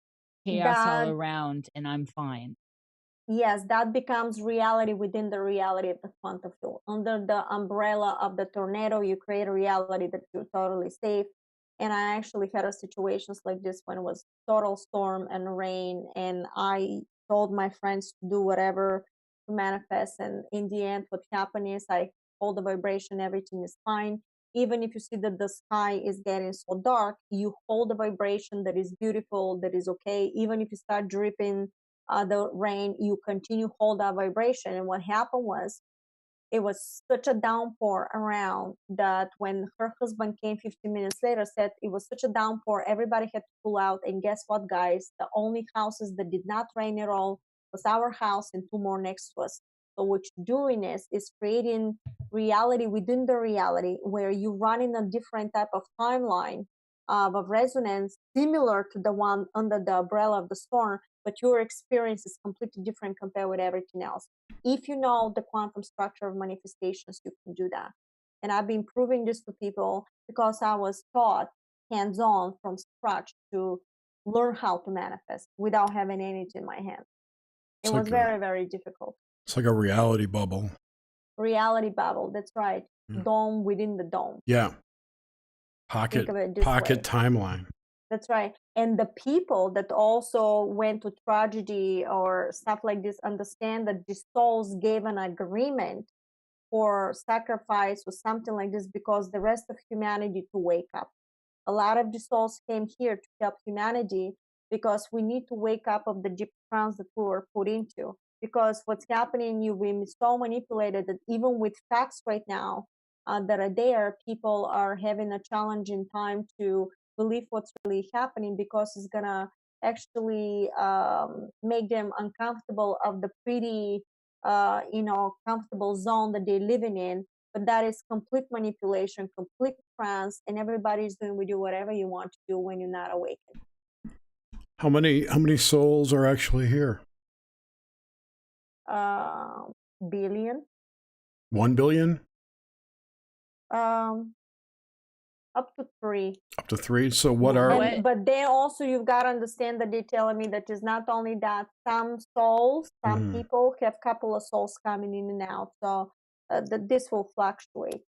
chaos all That around and I'm fine. Yes, that becomes reality within the reality of the quantum field. Under the umbrella of the tornado, you create a reality that you're totally safe. And I actually had a situations like this when it was total storm and rain, and I told my friends to do whatever to manifest. And in the end, what happened is I hold the vibration, everything is fine. Even if you see that the sky is getting so dark, you hold the vibration that is beautiful, that is okay. Even if you start dripping the rain, you continue hold that vibration. And what happened was it was such a downpour around that when her husband came 15 minutes later, said it was such a downpour, everybody had to pull out. And guess what, guys? The only houses that did not rain at all was our house and two more next to us. So what you're doing is creating reality within the reality, where you run in a different type of timeline of resonance similar to the one under the umbrella of the storm, but your experience is completely different compared with everything else. If you know the quantum structure of manifestations, you can do that. And I've been proving this to people because I was taught hands-on from scratch to learn how to manifest without having anything in my hand. It was very, very difficult. It's like a reality bubble. Reality bubble, that's right. Dome within the dome. Yeah. Pocket timeline. That's right. And the people that also went to tragedy or stuff like this understand that the souls gave an agreement for sacrifice or something like this because the rest of humanity to wake up. A lot of the souls came here to help humanity because we need to wake up of the deep trance that we were put into. Because what's happening, you've been so manipulated that even with facts right now that are there, people are having a challenging time to believe what's really happening because it's gonna actually make them uncomfortable of the pretty, comfortable zone that they're living in. But that is complete manipulation, complete trance, and everybody's doing with you whatever you want to do when you're not awakened. How many souls are actually here? Billion. 1 billion? Up to 3. Up to 3. So what are? But then also you've got to understand that they're telling me that it's not only that some souls, some people have a couple of souls coming in and out. So this will fluctuate.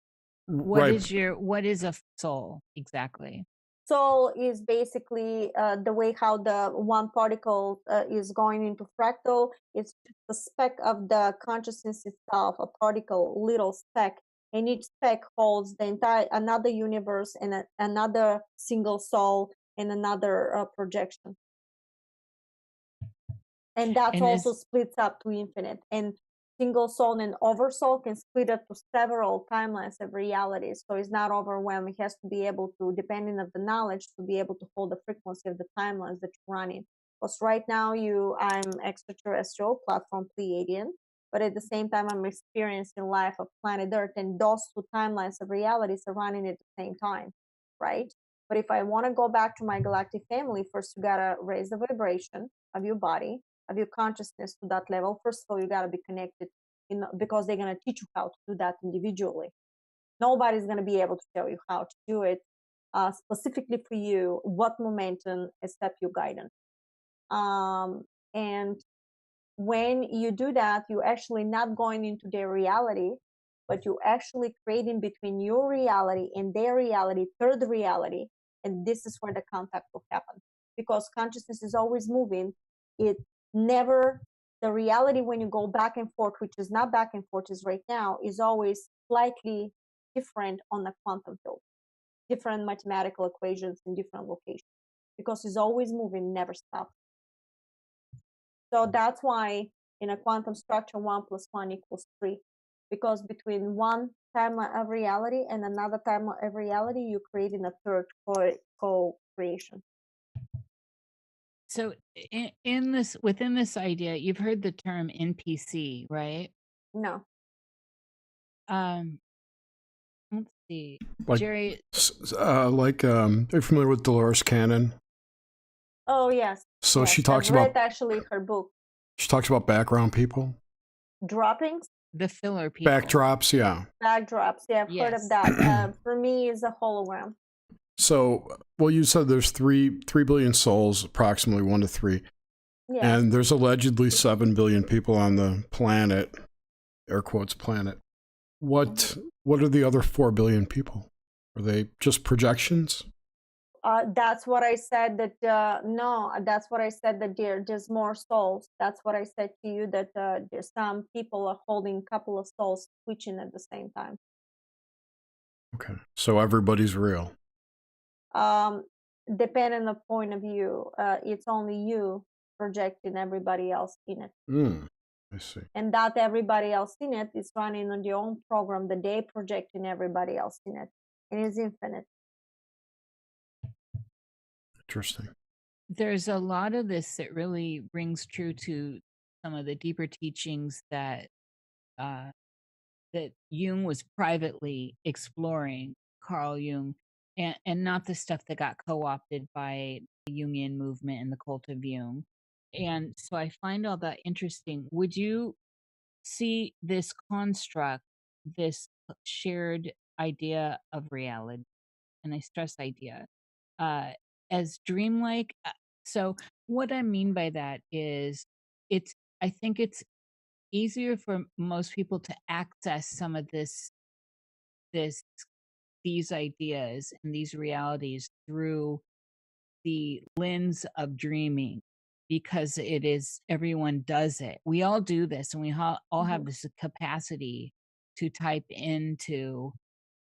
What is a soul exactly? Soul is basically the way how the one particle is going into fractal. It's just a speck of the consciousness itself, a particle, little speck, and each speck holds the entire another universe and another single soul and another projection. And that's also splits up to infinite. And single soul and oversoul can split up to several timelines of reality. So it's not overwhelming. It has to be able to, depending on the knowledge, to be able to hold the frequency of the timelines that you're running. Because right now I'm extraterrestrial, platform Pleiadian, but at the same time I'm experiencing life of planet Earth, and those two timelines of realities are running at the same time, right? But if I want to go back to my galactic family, first you gotta raise the vibration of your body, of your consciousness to that level. First of all, you got to be connected, because they're going to teach you how to do that individually. Nobody's going to be able to tell you how to do it specifically for you, what momentum, except your guidance. And when you do that, you're actually not going into their reality, but you're actually creating between your reality and their reality, third reality. And this is where the contact will happen, because consciousness is always moving. It never, the reality when you go back and forth, which is not back and forth, is right now, is always slightly different on the quantum field, different mathematical equations in different locations, because it's always moving, never stops. So that's why in a quantum structure 1 + 1 = 3, because between one timeline of reality and another timeline of reality, you're creating a third co-creation. So within this idea, you've heard the term NPC, right? No. Let's see. Like, Jerry, are you familiar with Dolores Cannon? Oh yes. So yes. she talks I've read about actually her book. She talks about background people. Droppings. The filler people. Backdrops, yeah. Backdrops, yeah, I've heard of that. For me, is a hologram. So, well, you said there's 3 billion souls, approximately 1 to 3. Yeah. And there's allegedly 7 billion people on the planet, air quotes planet. What are the other 4 billion people? Are they just projections? That's what I said that, no, that's what I said that there's more souls. That's what I said to you, that there's some people are holding a couple of souls switching at the same time. Okay. So everybody's real. Depending on the point of view, it's only you projecting everybody else in it. I see. And that everybody else in it is running on their own program that they projecting everybody else in it. And it's infinite. Interesting. There's a lot of this that really rings true to some of the deeper teachings that that Jung was privately exploring, Carl Jung, and not the stuff that got co-opted by the Jungian movement and the cult of Jung. And so I find all that interesting. Would you see this construct, this shared idea of reality, and I stress idea, uh, as dreamlike? So what I mean by that is it's, I think it's easier for most people to access some of this these ideas and these realities through the lens of dreaming, because it is, everyone does it, we all do this, and we all have this capacity to type into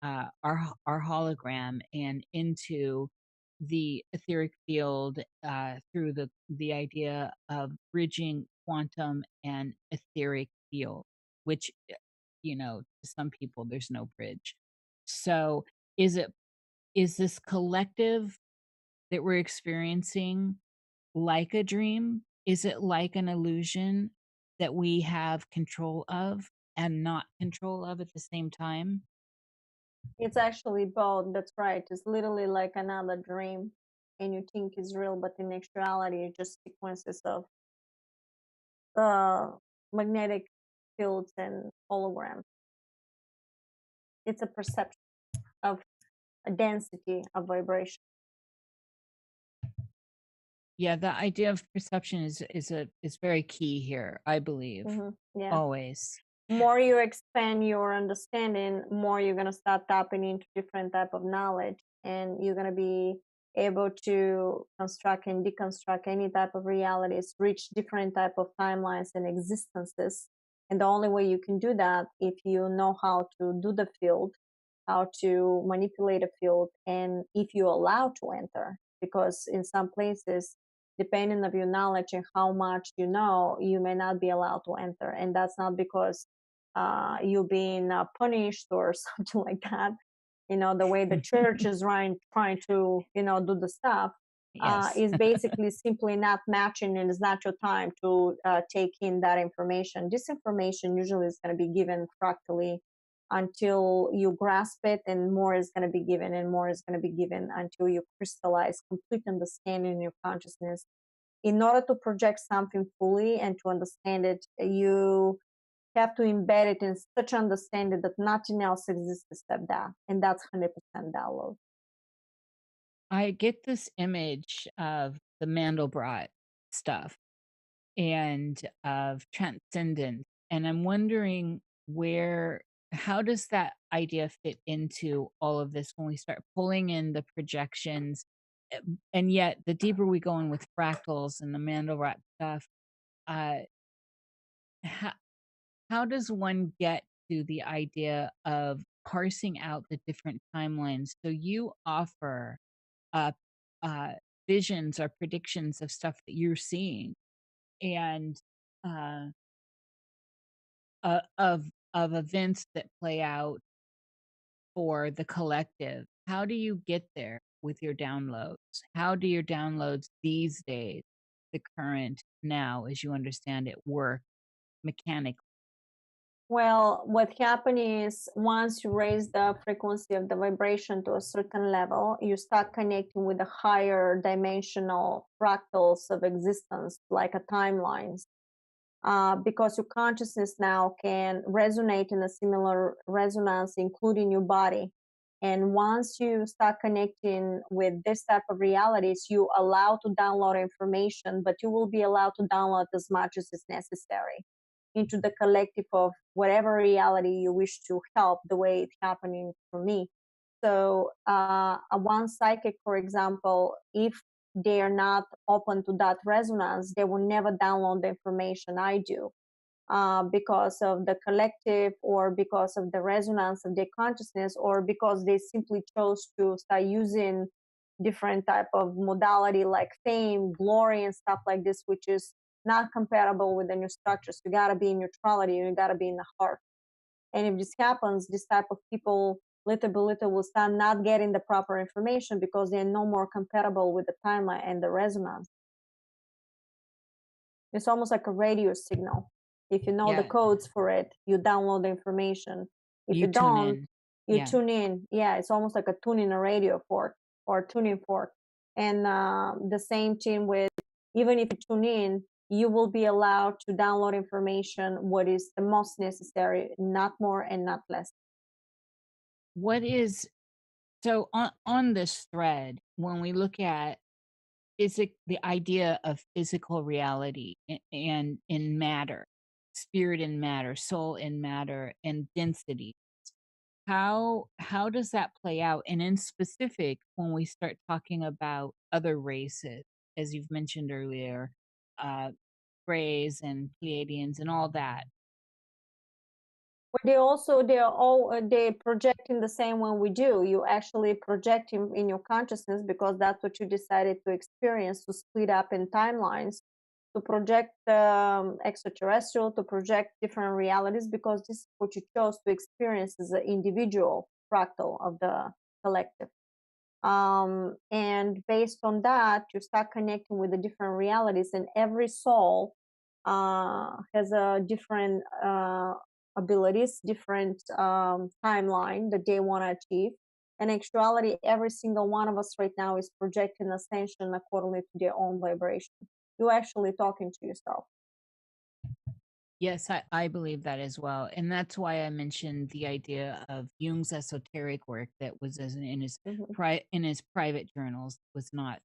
our hologram and into the etheric field through the idea of bridging quantum and etheric field, which, to some people there's no bridge. So is this collective that we're experiencing like a dream? Is it like an illusion that we have control of and not control of at the same time? It's actually both. That's right. It's literally like another dream, and you think it's real, but in actuality, it's just sequences of magnetic fields and holograms. It's a perception of a density of vibration. Yeah, the idea of perception is very key here, I believe. Yeah. Always. More you expand your understanding, more you're gonna start tapping into different type of knowledge, and you're gonna be able to construct and deconstruct any type of realities, reach different type of timelines and existences. And the only way you can do that if you know how to do the field, how to manipulate a field, and if you allow to enter. Because in some places, depending of your knowledge and how much you know, you may not be allowed to enter. And that's not because you being punished or something like that. The way the church is trying to do the stuff Yes. is basically simply not matching, and it's not your time to take in that information. This information usually is going to be given fractally until you grasp it, and more is going to be given and more is going to be given until you crystallize complete understanding in your consciousness. In order to project something fully and to understand it, you have to embed it in such understanding that nothing else exists except that. And that's 100% download. I get this image of the Mandelbrot stuff and of transcendence, and I'm wondering how does that idea fit into all of this when we start pulling in the projections? And yet the deeper we go in with fractals and the Mandelbrot stuff, uh, how does one get to the idea of parsing out the different timelines? So you offer uh, uh, visions or predictions of stuff that you're seeing, and uh, of events that play out for the collective. How do you get there with your downloads? How do your downloads these days, the current now, as you understand it, work mechanically? Well, what happens is once you raise the frequency of the vibration to a certain level, you start connecting with the higher dimensional fractals of existence, like a timelines. Because your consciousness now can resonate in a similar resonance, including your body. And once you start connecting with this type of realities, you allow to download information, but you will be allowed to download as much as is necessary into the collective of whatever reality you wish to help, the way it's happening for me. So one psychic, for example, if they are not open to that resonance, they will never download the information I do, because of the collective, or because of the resonance of their consciousness, or because they simply chose to start using different type of modality like fame, glory, and stuff like this, which is not compatible with the new structures. You got to be in neutrality, you got to be in the heart. And if this happens, this type of people little by little will start not getting the proper information because they're no more compatible with the timeline and the resonance. It's almost like a radio signal. If you know the Yeah. codes for it, you download the information. If you tune don't, in. you Yeah. tune in. Yeah, it's almost like a tuning a radio fork or a tuning fork. And the same thing with, even if you tune in, you will be allowed to download information what is the most necessary, not more and not less. What is so on this thread, when we look at the idea of physical reality and in matter, spirit in matter, soul in matter, and density, how does that play out? And in specific, when we start talking about other races, as you've mentioned earlier, uh Greys and Pleiadians and all that. But they project in the same way we do. You actually project in your consciousness because that's what you decided to experience, to split up in timelines, to project extraterrestrial, to project different realities, because this is what you chose to experience as an individual fractal of the collective. And based on that, you start connecting with the different realities, and every soul has a different abilities, different timeline that they want to achieve. And actuality, every single one of us right now is projecting ascension accordingly to their own vibration. You're actually talking to yourself. Yes, I believe that as well. And that's why I mentioned the idea of Jung's esoteric work that was in his in his private journals, was not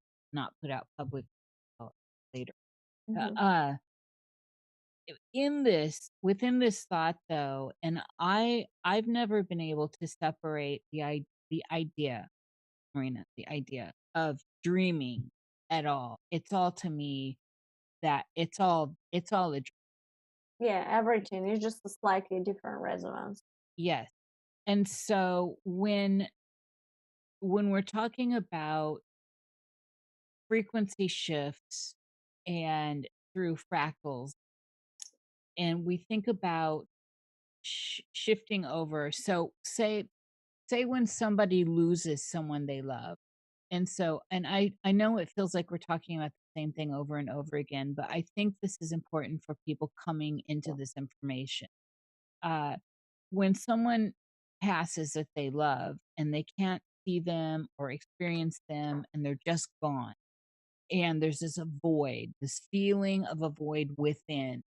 put out public later. Within this thought though, and I've never been able to separate the idea, Marina, the idea of dreaming at all. It's all, to me, that it's all a dream. Yeah, everything is just a slightly different resonance. Yes. And so when we're talking about frequency shifts and through fractals, and we think about shifting over, so say when somebody loses someone they love, and I know it feels like we're talking about the same thing over and over again, but I think this is important for people coming into this information. When someone passes that they love and they can't see them or experience them and they're just gone, and there's this void, this feeling of a void within,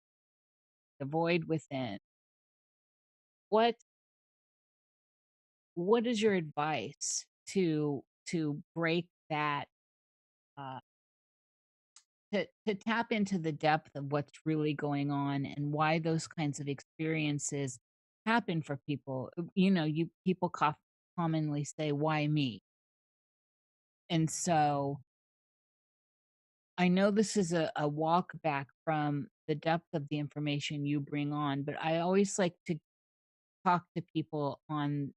the void within, what is your advice to break that, uh to tap into the depth of what's really going on and why those kinds of experiences happen for people? People commonly say, why me? And so I know this is a walk back from the depth of the information you bring on, but I always like to talk to people on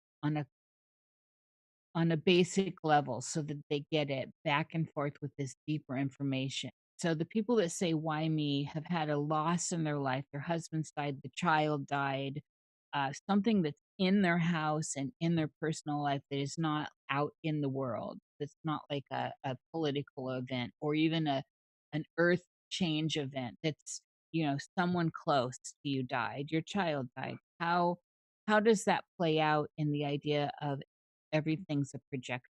a basic level so that they get it back and forth with this deeper information. So the people that say, why me, have had a loss in their life. Their husbands died, the child died, something that's in their house and in their personal life that is not out in the world. That's not like a political event or even an earth change event. That's, someone close to you died, your child died. How does that play out in the idea of everything's a projection?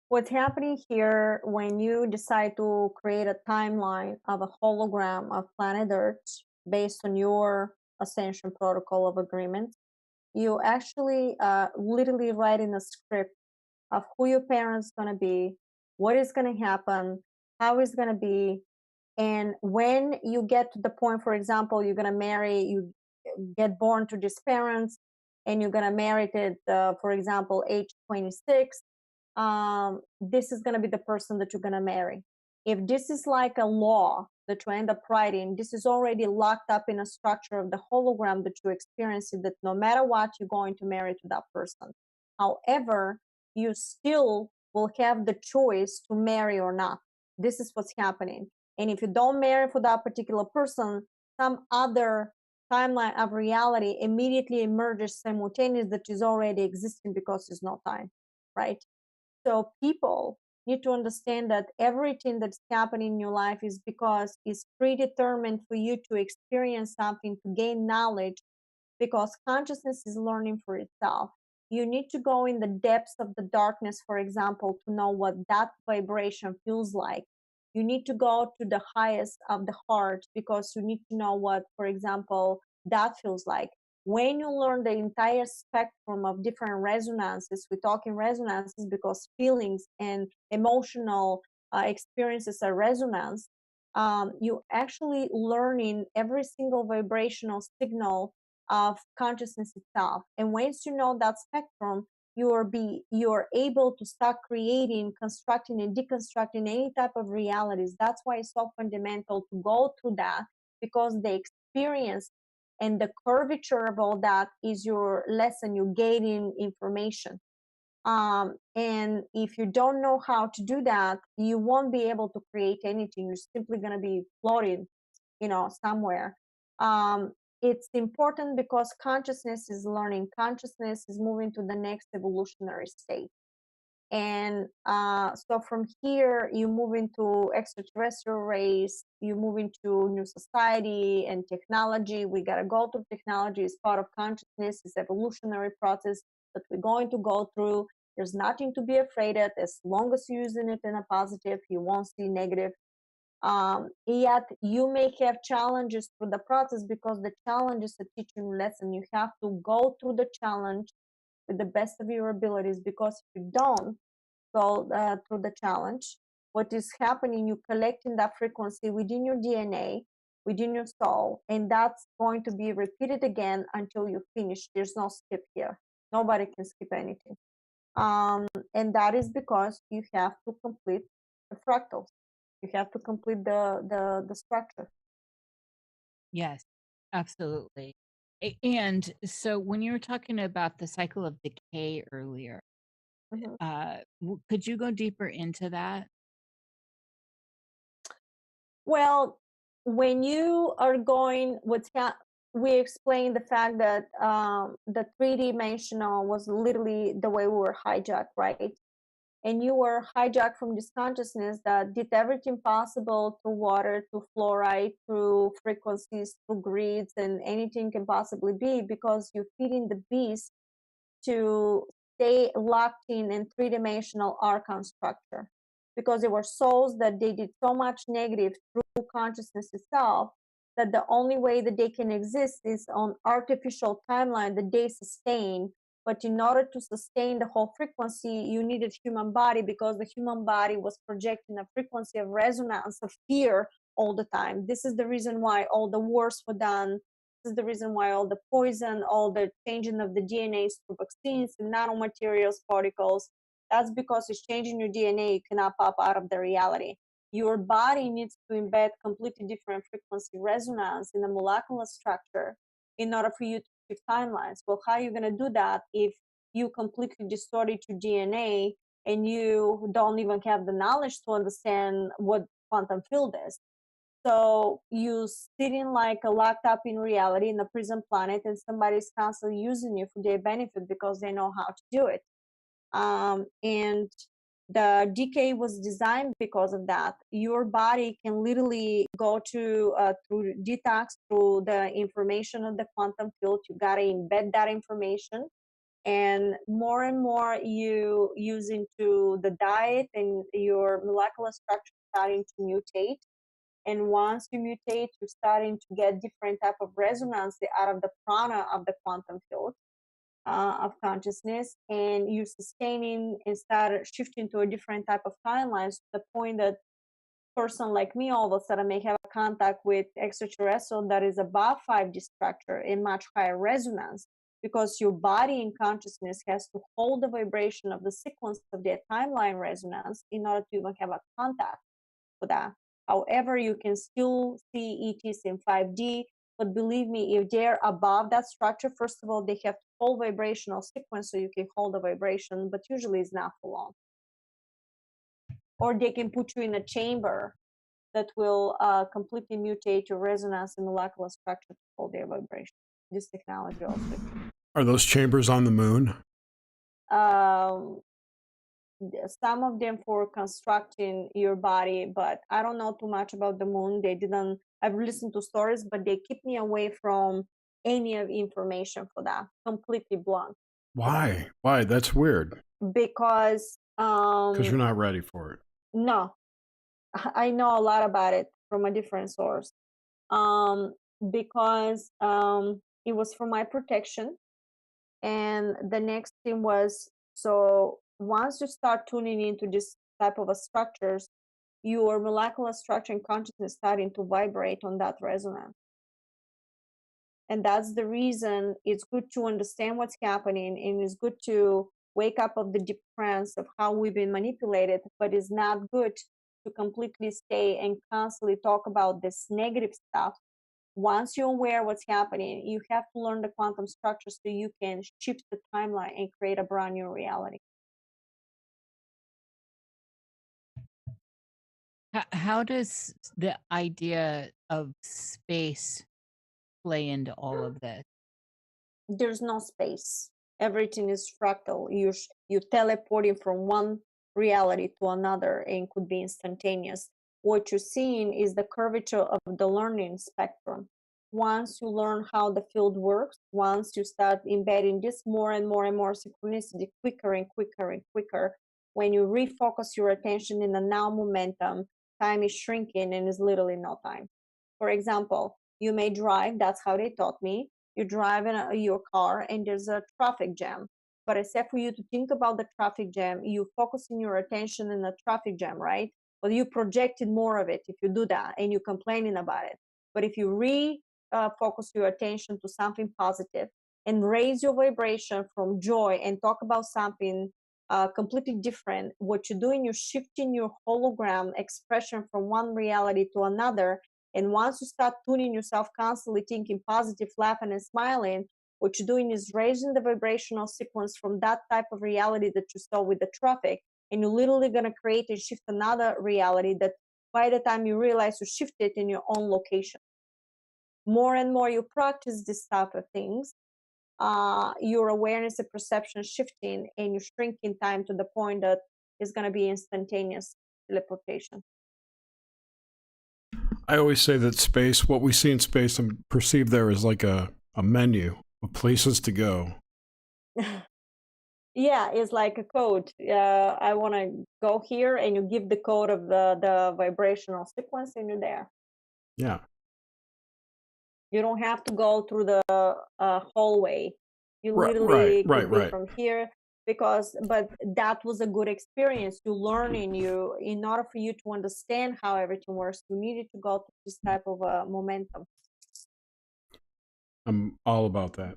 What's happening here when you decide to create a timeline of a hologram of planet Earth based on your ascension protocol of agreement, you actually literally writing a script of who your parents going to be, what is going to happen, how it's going to be. And when you get to the point, for example, you're going to marry, you get born to these parents, and you're going to marry at, for example, age 26, this is going to be the person that you're going to marry. If this is like a law that you end up writing, this is already locked up in a structure of the hologram that you experience, that no matter what, you're going to marry to that person. However, you still will have the choice to marry or not. This is what's happening. And if you don't marry for that particular person, some other timeline of reality immediately emerges simultaneously that is already existing because there's no time, right? So people need to understand that everything that's happening in your life is because it's predetermined for you to experience something, to gain knowledge, because consciousness is learning for itself. You need to go in the depths of the darkness, for example, to know what that vibration feels like. You need to go to the highest of the heart because you need to know what, for example, that feels like. When you learn the entire spectrum of different resonances, we talk in resonances because feelings and emotional experiences are resonance. You actually learning every single vibrational signal of consciousness itself. And once you know that spectrum, you're able to start creating, constructing, and deconstructing any type of realities. That's why it's so fundamental to go through that, because the experience and the curvature of all that is your lesson. You gaining information. And if you don't know how to do that, you won't be able to create anything. You're simply going to be floating, somewhere. It's important because consciousness is learning. Consciousness is moving to the next evolutionary state. And so from here, you move into extraterrestrial race, you move into new society and technology. We got to go through technology. It's part of consciousness. It's evolutionary process that we're going to go through. There's nothing to be afraid of. As long as you're using it in a positive, you won't see negative. Yet you may have challenges through the process, because the challenge is a teaching lesson. You have to go through the challenge with the best of your abilities, because if you don't go through the challenge, what is happening, you collecting that frequency within your DNA, within your soul, and that's going to be repeated again until you finish. There's no skip here. Nobody can skip anything. And that is because you have to complete the fractals. You have to complete the structure. Yes, absolutely. And so when you were talking about the cycle of decay earlier, could you go deeper into that? Well, when you are going, we explained the fact that the three-dimensional was literally the way we were hijacked, right? And you were hijacked from this consciousness that did everything possible through water, through fluoride, through frequencies, through grids, and anything can possibly be, because you're feeding the beast to stay locked in three-dimensional archon structure, because there were souls that they did so much negative through consciousness itself that the only way that they can exist is on artificial timeline that they sustain. But in order to sustain the whole frequency, you needed human body, because the human body was projecting a frequency of resonance of fear all the time. This is the reason why all the wars were done. This is the reason why all the poison, all the changing of the DNA through vaccines and nanomaterials, particles, that's because it's changing your DNA. You cannot pop out of the reality. Your body needs to embed completely different frequency resonance in the molecular structure in order for you to shift timelines. Well, how are you going to do that if you completely distorted your DNA and you don't even have the knowledge to understand what quantum field is? So you sitting like a locked up in reality in a prison planet, and somebody's constantly using you for their benefit because they know how to do it. And the decay was designed because of that. Your body can literally go to through detox, through the information of the quantum field. You gotta embed that information, and more you use into the diet, and your molecular structure starting to mutate. And once you mutate, you're starting to get different type of resonance out of the prana of the quantum field of consciousness, and you're sustaining and start shifting to a different type of timelines, to the point that person like me all of a sudden may have a contact with extraterrestrial that is above 5D structure in much higher resonance, because your body and consciousness has to hold the vibration of the sequence of their timeline resonance in order to even have a contact for that. However, you can still see ETs in 5D, but believe me, if they're above that structure, first of all, they have whole vibrational sequence, so you can hold the vibration, but usually it's not for long. Or they can put you in a chamber that will completely mutate your resonance and molecular structure to hold their vibration. This technology also. Are those chambers on the moon? Some of them for constructing your body, but I don't know too much about the moon. I've listened to stories, but they keep me away from any of information for that. Completely blunt. Why? Why? That's weird. Because you're not ready for it. No, I know a lot about it from a different source. Because it was for my protection. And the next thing was, so once you start tuning into this type of structures, your molecular structure and consciousness starting to vibrate on that resonance. And that's the reason it's good to understand what's happening, and it's good to wake up of the deep trance of how we've been manipulated, but it's not good to completely stay and constantly talk about this negative stuff. Once you're aware what's happening, you have to learn the quantum structure so you can shift the timeline and create a brand new reality. How does the idea of space play into all of this? There's no space. Everything is fractal. You're teleporting from one reality to another, and could be instantaneous. What you're seeing is the curvature of the learning spectrum. Once you learn how the field works, once you start embedding this more and more and more synchronicity, quicker and quicker and quicker, when you refocus your attention in the now momentum, time is shrinking and is literally no time. For example, you may drive, that's how they taught me. You're driving your car and there's a traffic jam. But except for you to think about the traffic jam, you focusing your attention in the traffic jam, right? But you projected more of it if you do that and you're complaining about it. But if you focus your attention to something positive and raise your vibration from joy and talk about something completely different, what you're doing, you're shifting your hologram expression from one reality to another. And once you start tuning yourself, constantly thinking positive, laughing and smiling, what you're doing is raising the vibrational sequence from that type of reality that you saw with the traffic. And you're literally going to create and shift another reality that by the time you realize you shifted in your own location. More and more you practice this type of things, your awareness and perception shifting, and you're shrinking time to the point that it's going to be instantaneous teleportation. I always say that space, what we see in space and perceive there is like a menu of places to go. Yeah, it's like a code. I want to go here, and you give the code of the vibrational sequence, and you're there. Yeah. You don't have to go through the hallway. You literally right. from here, but that was a good experience. You learning, in order for you to understand how everything works, you needed to go through this type of momentum. I'm all about that.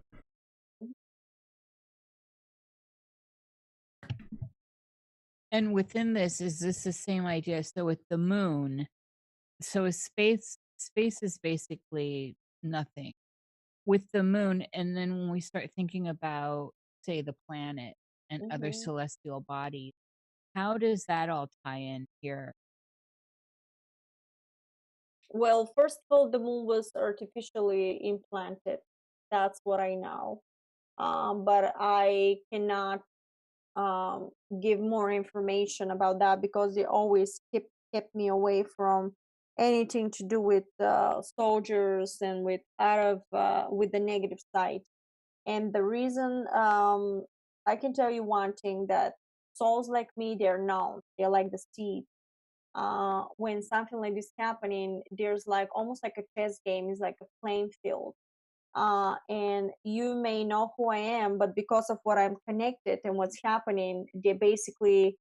And within this, is this the same idea? So with the moon, so is space is basically nothing. With the moon, and then when we start thinking about, say, the planet and other celestial bodies, how does that all tie in here? Well, first of all, the moon was artificially implanted. That's what I know. But I cannot give more information about that because they always kept me away from anything to do with soldiers and with with the negative side. And the reason, I can tell you one thing, that souls like me, they're known. They're like the seed. When something like this happening, there's like almost like a chess game. It's like a playing field. And you may know who I am, but because of what I'm connected and what's happening, they basically,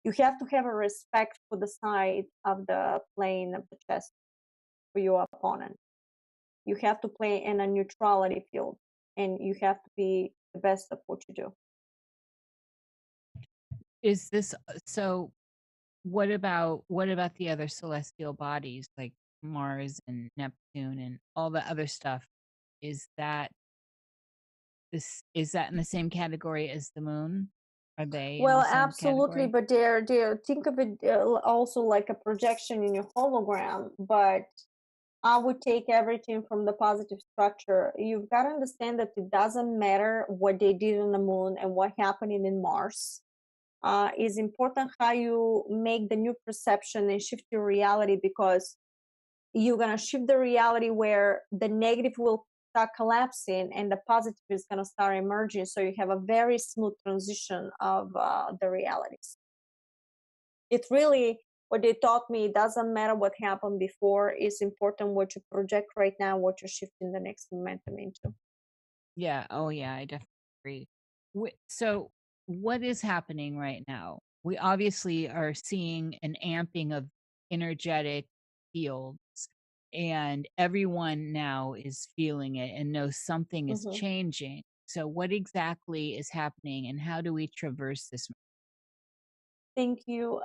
you have to have a respect for the side of the plane of the chess for your opponent. You have to play in a neutrality field, and you have to be the best of what you do. Is this so? What about the other celestial bodies like Mars and Neptune and all the other stuff? Is that in the same category as the moon? Are they in Well, the same absolutely, category? but they're think of it also like a projection in your hologram. But I would take everything from the positive structure. You've got to understand that it doesn't matter what they did on the moon and what happening in Mars. Is important how you make the new perception and shift your reality, because you're going to shift the reality where the negative will start collapsing and the positive is going to start emerging. So you have a very smooth transition of the realities. It really, what they taught me, it doesn't matter what happened before. It's important what you project right now, what you're shifting the next momentum into. Yeah. Oh, yeah. I definitely agree. So, what is happening right now? We obviously are seeing an amping of energetic fields, and everyone now is feeling it and knows something is Mhm. changing. So, what exactly is happening, and how do we traverse this? Thank you.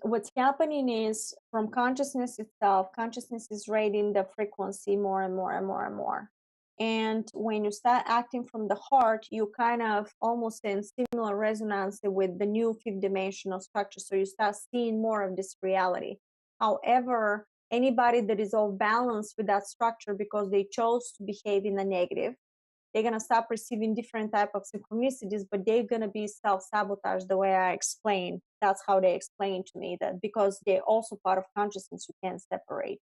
What's happening is, from consciousness itself, consciousness is raising the frequency more and more and more and more. And when you start acting from the heart, you kind of almost in similar resonance with the new fifth dimensional structure. So you start seeing more of this reality. However, anybody that is off balance with that structure because they chose to behave in the negative, they're going to start receiving different type of synchronicities, but they're going to be self-sabotage the way I explain. That's how they explain to me, that because they're also part of consciousness, you can't separate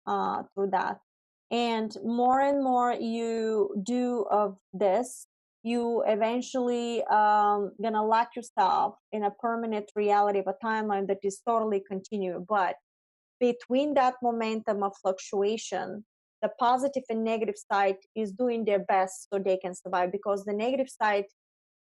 through that. And more you do of this, you eventually gonna lock yourself in a permanent reality of a timeline that is totally continue. But between that momentum of fluctuation, the positive and negative side is doing their best so they can survive, because the negative side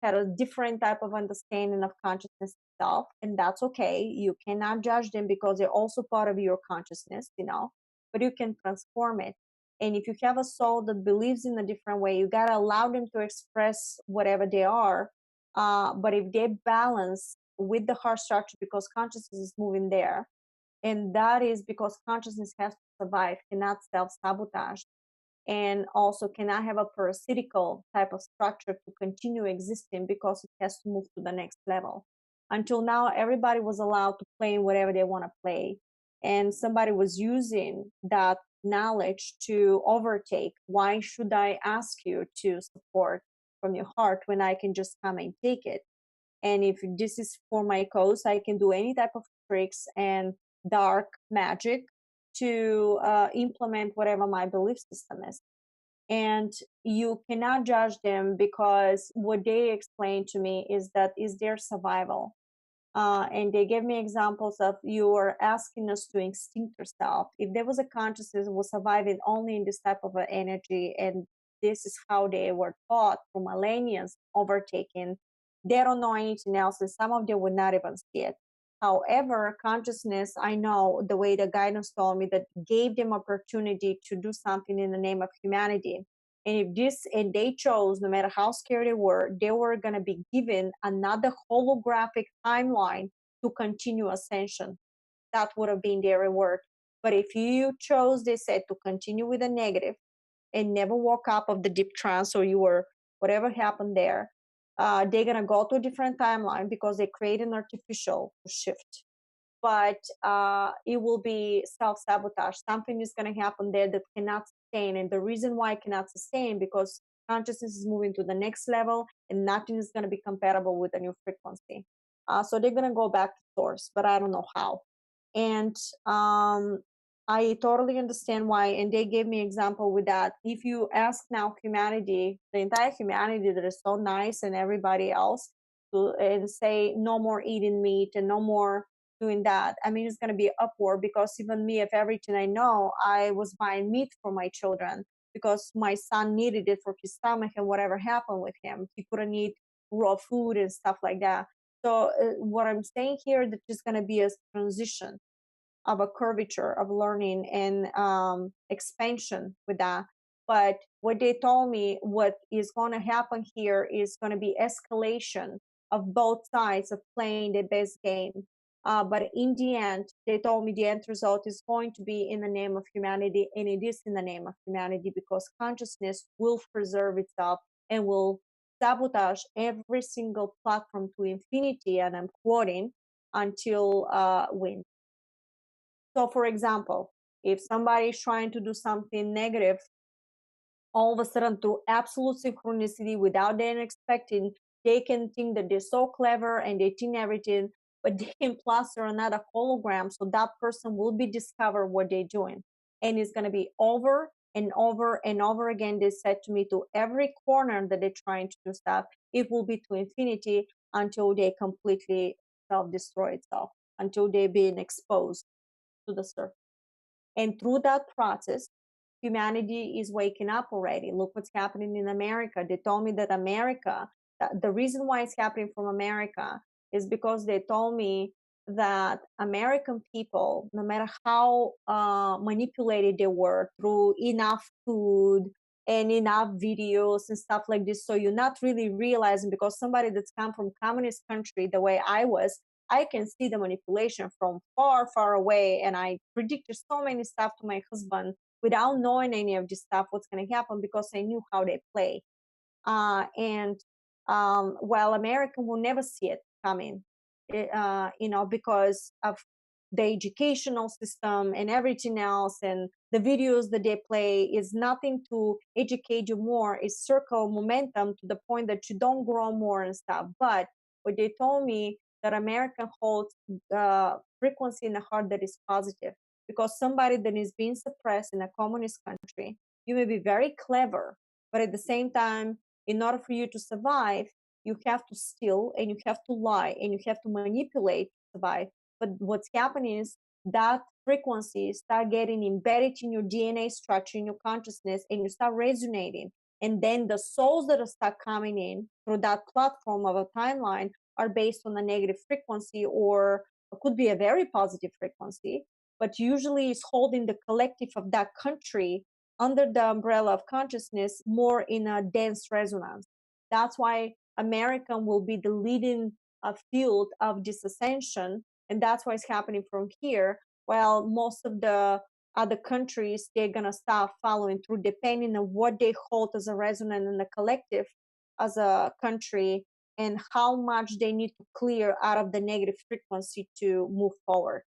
had a different type of understanding of consciousness itself, and that's okay. You cannot judge them because they're also part of your consciousness, but you can transform it. And if you have a soul that believes in a different way, you got to allow them to express whatever they are. But if they balance with the heart structure, because consciousness is moving there, and that is because consciousness has to survive, cannot self-sabotage, and also cannot have a parasitical type of structure to continue existing, because it has to move to the next level. Until now, everybody was allowed to play in whatever they want to play, and somebody was using that knowledge to overtake. Why should I ask you to support from your heart when I can just come and take it? And if this is for my cause, I can do any type of tricks and dark magic to implement whatever my belief system is. And you cannot judge them, because what they explained to me is that is their survival. And they gave me examples of, you are asking us to extinct yourself. If there was a consciousness that was surviving only in this type of energy, and this is how they were taught for millennia, overtaking, they don't know anything else, and some of them would not even see it. However, consciousness, I know the way the guidance told me, that gave them opportunity to do something in the name of humanity. And if this, and they chose, no matter how scared they were going to be given another holographic timeline to continue ascension. That would have been their reward. But if you chose, they said, to continue with the negative and never woke up of the deep trance, or you were whatever happened there, they're going to go to a different timeline, because they create an artificial shift. But it will be self-sabotage. Something is going to happen there that cannot sustain. And the reason why it cannot sustain, because consciousness is moving to the next level, and nothing is going to be compatible with the new frequency. So they're going to go back to source, but I don't know how. And I totally understand why. And they gave me example with that. If you ask now humanity, the entire humanity that is so nice, and everybody else, and say no more eating meat and no more doing that, I mean, it's going to be upward, because even me, if everything I know, I was buying meat for my children because my son needed it for his stomach, and whatever happened with him, he couldn't eat raw food and stuff like that. So what I'm saying here, that there's going to be a transition of a curvature of learning and expansion with that. But what they told me, what is going to happen here is going to be escalation of both sides of playing the best game. But in the end, they told me the end result is going to be in the name of humanity, and it is in the name of humanity, because consciousness will preserve itself and will sabotage every single platform to infinity, and I'm quoting, until win. So, for example, if somebody is trying to do something negative, all of a sudden, through absolute synchronicity, without them expecting, they can think that they're so clever and they think everything, but they can plaster another hologram, so that person will be discovered what they're doing, and it's going to be over and over and over again. They said to me, to every corner that they're trying to do stuff, it will be to infinity until they completely self-destroy itself, until they're being exposed to the surface. And through that process, humanity is waking up already. Look what's happening in America. They told me that America, the reason why it's happening from America is because they told me that American people, no matter how manipulated they were through enough food and enough videos and stuff like this, so you're not really realizing, because somebody that's come from communist country the way I was, I can see the manipulation from far, far away. And I predicted so many stuff to my husband without knowing any of this stuff, what's going to happen, because I knew how they play. And while American will never see it coming, because of the educational system and everything else, and the videos that they play is nothing to educate you more. It's circle momentum to the point that you don't grow more and stuff. But what they told me, that American holds frequency in the heart that is positive, because somebody that is being suppressed in a communist country, you may be very clever, but at the same time, in order for you to survive, you have to steal and you have to lie and you have to manipulate to survive. But what's happening is that frequency start getting embedded in your DNA structure, in your consciousness, and you start resonating. And then the souls that start coming in through that platform of a timeline are based on a negative frequency, or it could be a very positive frequency, but usually it's holding the collective of that country under the umbrella of consciousness more in a dense resonance. That's why American will be the leading field of this ascension, and that's why it's happening from here. While most of the other countries, they're gonna start following through, depending on what they hold as a resonance in the collective as a country, and how much they need to clear out of the negative frequency to move forward.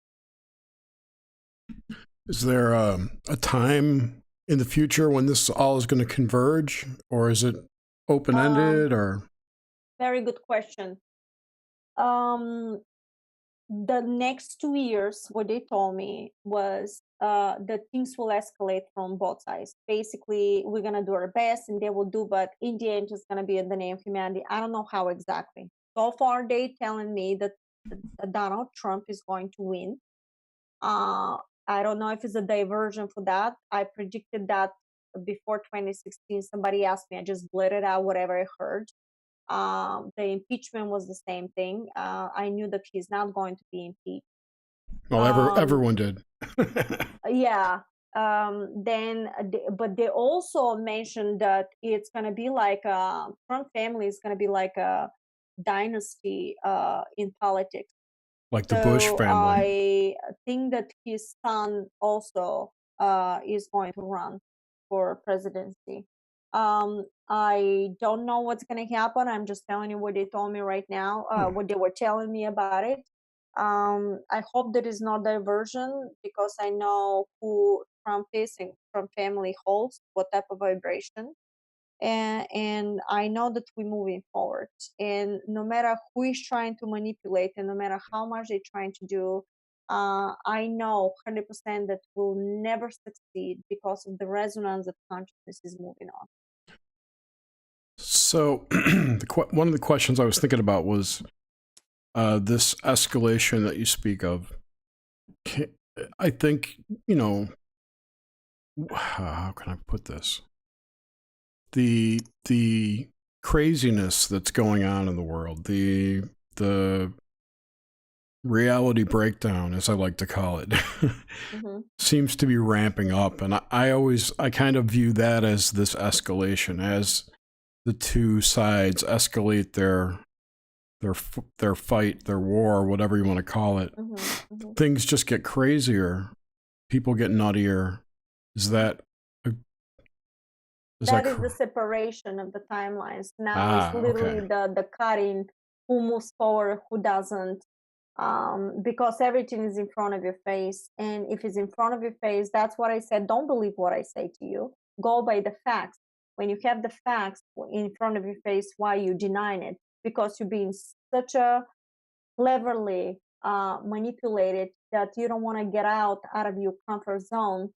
Is there a time in the future when this all is going to converge, or is it open-ended? Or very good question. The next 2 years, what they told me was that things will escalate from both sides. Basically, we're gonna do our best, and they will do, but in the end, it's gonna be in the name of humanity. I don't know how exactly. So far, they telling me that Donald Trump is going to win. I don't know if it's a diversion for that. I predicted that before 2016. Somebody asked me, I just blurted out whatever I heard. The impeachment was the same thing. I knew that he's not going to be impeached. Well, everyone did. Yeah. But they also mentioned that it's going to be like Trump family is going to be like a dynasty in politics. Like the Bush family. I think that his son also is going to run for presidency. I don't know what's going to happen. I'm just telling you what they told me right now, what they were telling me about it. I hope there is no diversion, because I know who Trump is and Trump family holds, what type of vibration. And I know that we're moving forward. And no matter who is trying to manipulate, and no matter how much they're trying to do, I know 100% that we'll never succeed, because of the resonance that consciousness is moving on. So one of the questions I was thinking about was this escalation that you speak of. I think, how can I put this? The craziness that's going on in the world, the reality breakdown, as I like to call it, seems to be ramping up. And I kind of view that as this escalation, as the two sides escalate their fight, their war, whatever you want to call it. Things just get crazier. People get nuttier. Is that Is that That is the correct? separation of the timelines. Now it's Okay. literally the cutting, who moves forward, who doesn't, because everything is in front of your face. And if it's in front of your face, that's what I said. Don't believe what I say to you. Go by the facts. When you have the facts in front of your face, why are you denying it? Because you're being such a cleverly manipulated that you don't want to get out of your comfort zone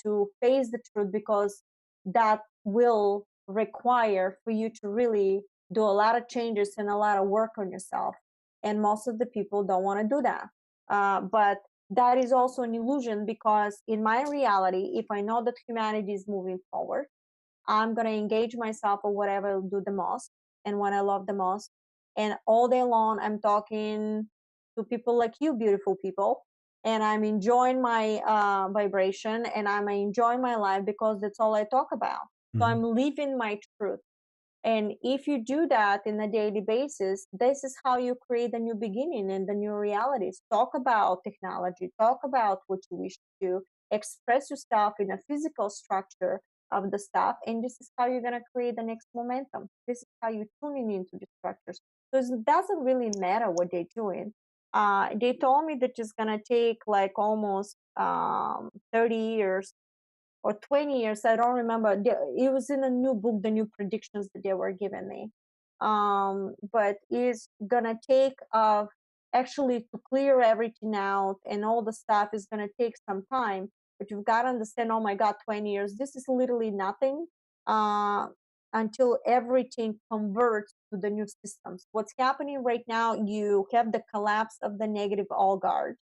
to face the truth, because that will require for you to really do a lot of changes and a lot of work on yourself, and most of the people don't want to do that. But that is also an illusion, because in my reality, if I know that humanity is moving forward, I'm going to engage myself or whatever I do the most and what I love the most. And all day long, I'm talking to people like you, beautiful people. And I'm enjoying my vibration, and I'm enjoying my life, because that's all I talk about. So Mhm. I'm living my truth. And if you do that in a daily basis, this is how you create a new beginning and the new realities. Talk about technology, talk about what you wish to do, express yourself in a physical structure of the stuff. And this is how you're going to create the next momentum. This is how you're tuning into the structures. So it doesn't really matter what they're doing. They told me that it's going to take like almost 30 years or 20 years, I don't remember. It was in a new book, the new predictions that they were giving me. But it's gonna take actually to clear everything out, and all the stuff is gonna take some time. But you've got to understand, oh my God, 20 years, this is literally nothing uh, until everything converts to the new systems. What's happening right now, you have the collapse of the negative all guard,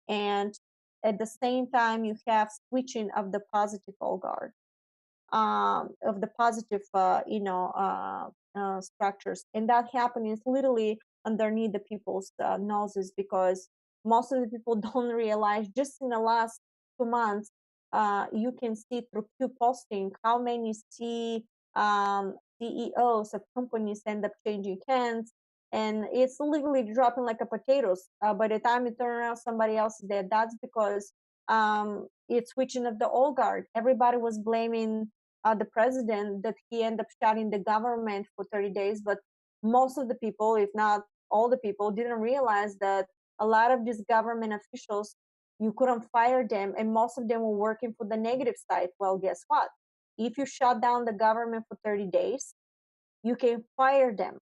and at the same time you have switching of the positive all guard, of the positive structures, and that happens literally underneath the people's noses, because most of the people don't realize. Just in the last 2 months, you can see through Q posting how many CEOs of companies end up changing hands, and it's literally dropping like a potatoes. By the time you turn around, somebody else is there. That's because it's switching of the old guard. Everybody was blaming the president that he ended up shutting the government for 30 days. But most of the people, if not all the people, didn't realize that a lot of these government officials, you couldn't fire them, and most of them were working for the negative side. Well, guess what? If you shut down the government for 30 days, you can fire them,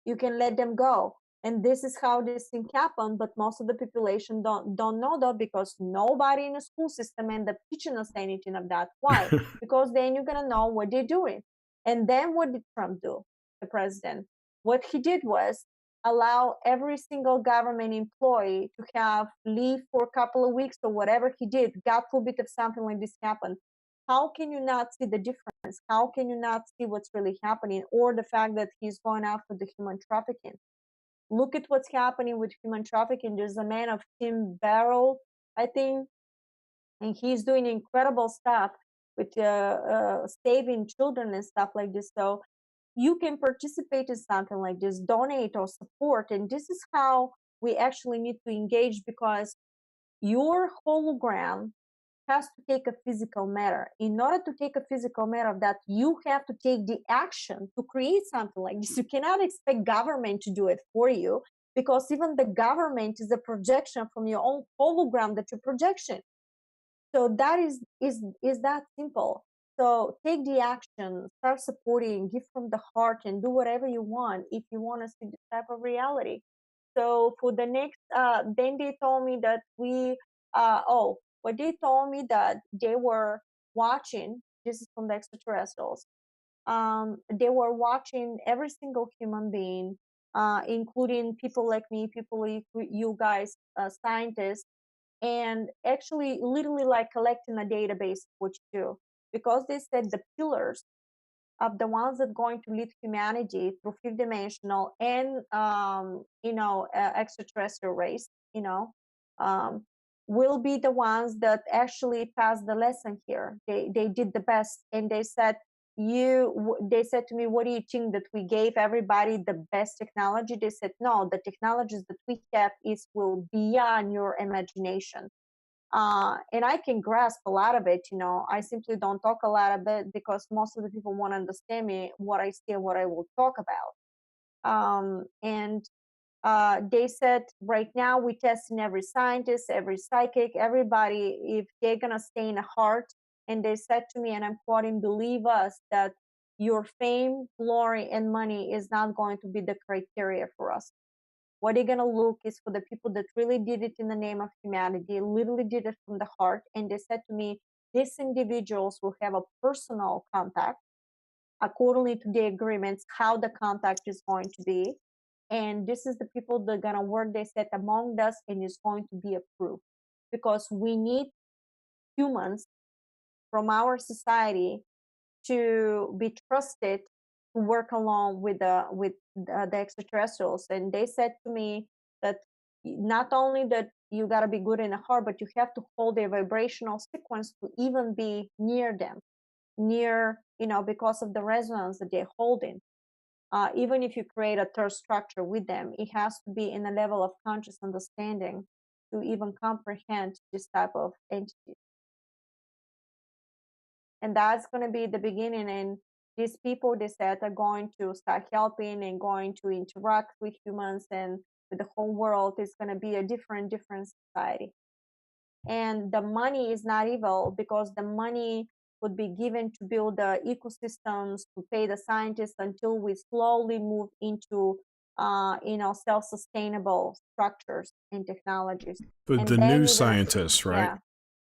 you can let them go. And this is how this thing happened. But most of the population don't know that, because nobody in the school system end up teaching us anything of that. Why? Because then you're gonna know what they're doing. And then what did Trump do, the president? What he did was allow every single government employee to have leave for a couple of weeks or whatever he did. God forbid if something like this happened. How can you not see the difference? How can you not see what's really happening? Or the fact that he's going after the human trafficking. Look at what's happening with human trafficking. There's a man of Tim Barrel, I think, and he's doing incredible stuff with saving children and stuff like this. So you can participate in something like this, donate or support. And this is how we actually need to engage, because your hologram has to take a physical matter. In order to take a physical matter of that, you have to take the action to create something like this. You cannot expect government to do it for you, because even the government is a projection from your own hologram that you're projection. So that is that simple. So take the action, start supporting, give from the heart, and do whatever you want if you want to see this type of reality. So for the next, then they told me that what they told me that they were watching. This is from the extraterrestrials. They were watching every single human being, including people like me, people like you guys, scientists, and actually literally like collecting a database of what you do, because they said the pillars of the ones that going to lead humanity through fifth dimensional and extraterrestrial race, um, will be the ones that actually pass the lesson here. They did the best, and they said they said to me, what do you think, that we gave everybody the best technology? They said no, the technologies that we have will beyond your imagination. And I can grasp a lot of it. I simply don't talk a lot of it because most of the people won't understand me, what I say, what I will talk about. And they said right now we're testing every scientist, every psychic, everybody, if they're going to stay in the heart. And they said to me, and I'm quoting, believe us that your fame, glory, and money is not going to be the criteria for us. What they're going to look is for the people that really did it in the name of humanity, literally did it from the heart. And they said to me, these individuals will have a personal contact according to the agreements, how the contact is going to be. And this is the people that are going to work, they said, among us, and is going to be approved. Because we need humans from our society to be trusted to work along with the extraterrestrials. And they said to me that not only that you got to be good in the heart, but you have to hold a vibrational sequence to even be near them, because of the resonance that they're holding. Even if you create a third structure with them, it has to be in a level of conscious understanding to even comprehend this type of entity. And that's going to be the beginning. And these people, they said, are going to start helping and going to interact with humans and with the whole world. It's going to be a different society. And the money is not evil, because the money would be given to build the ecosystems, to pay the scientists, until we slowly move into self-sustainable structures and technologies. The new scientists, right? Yeah,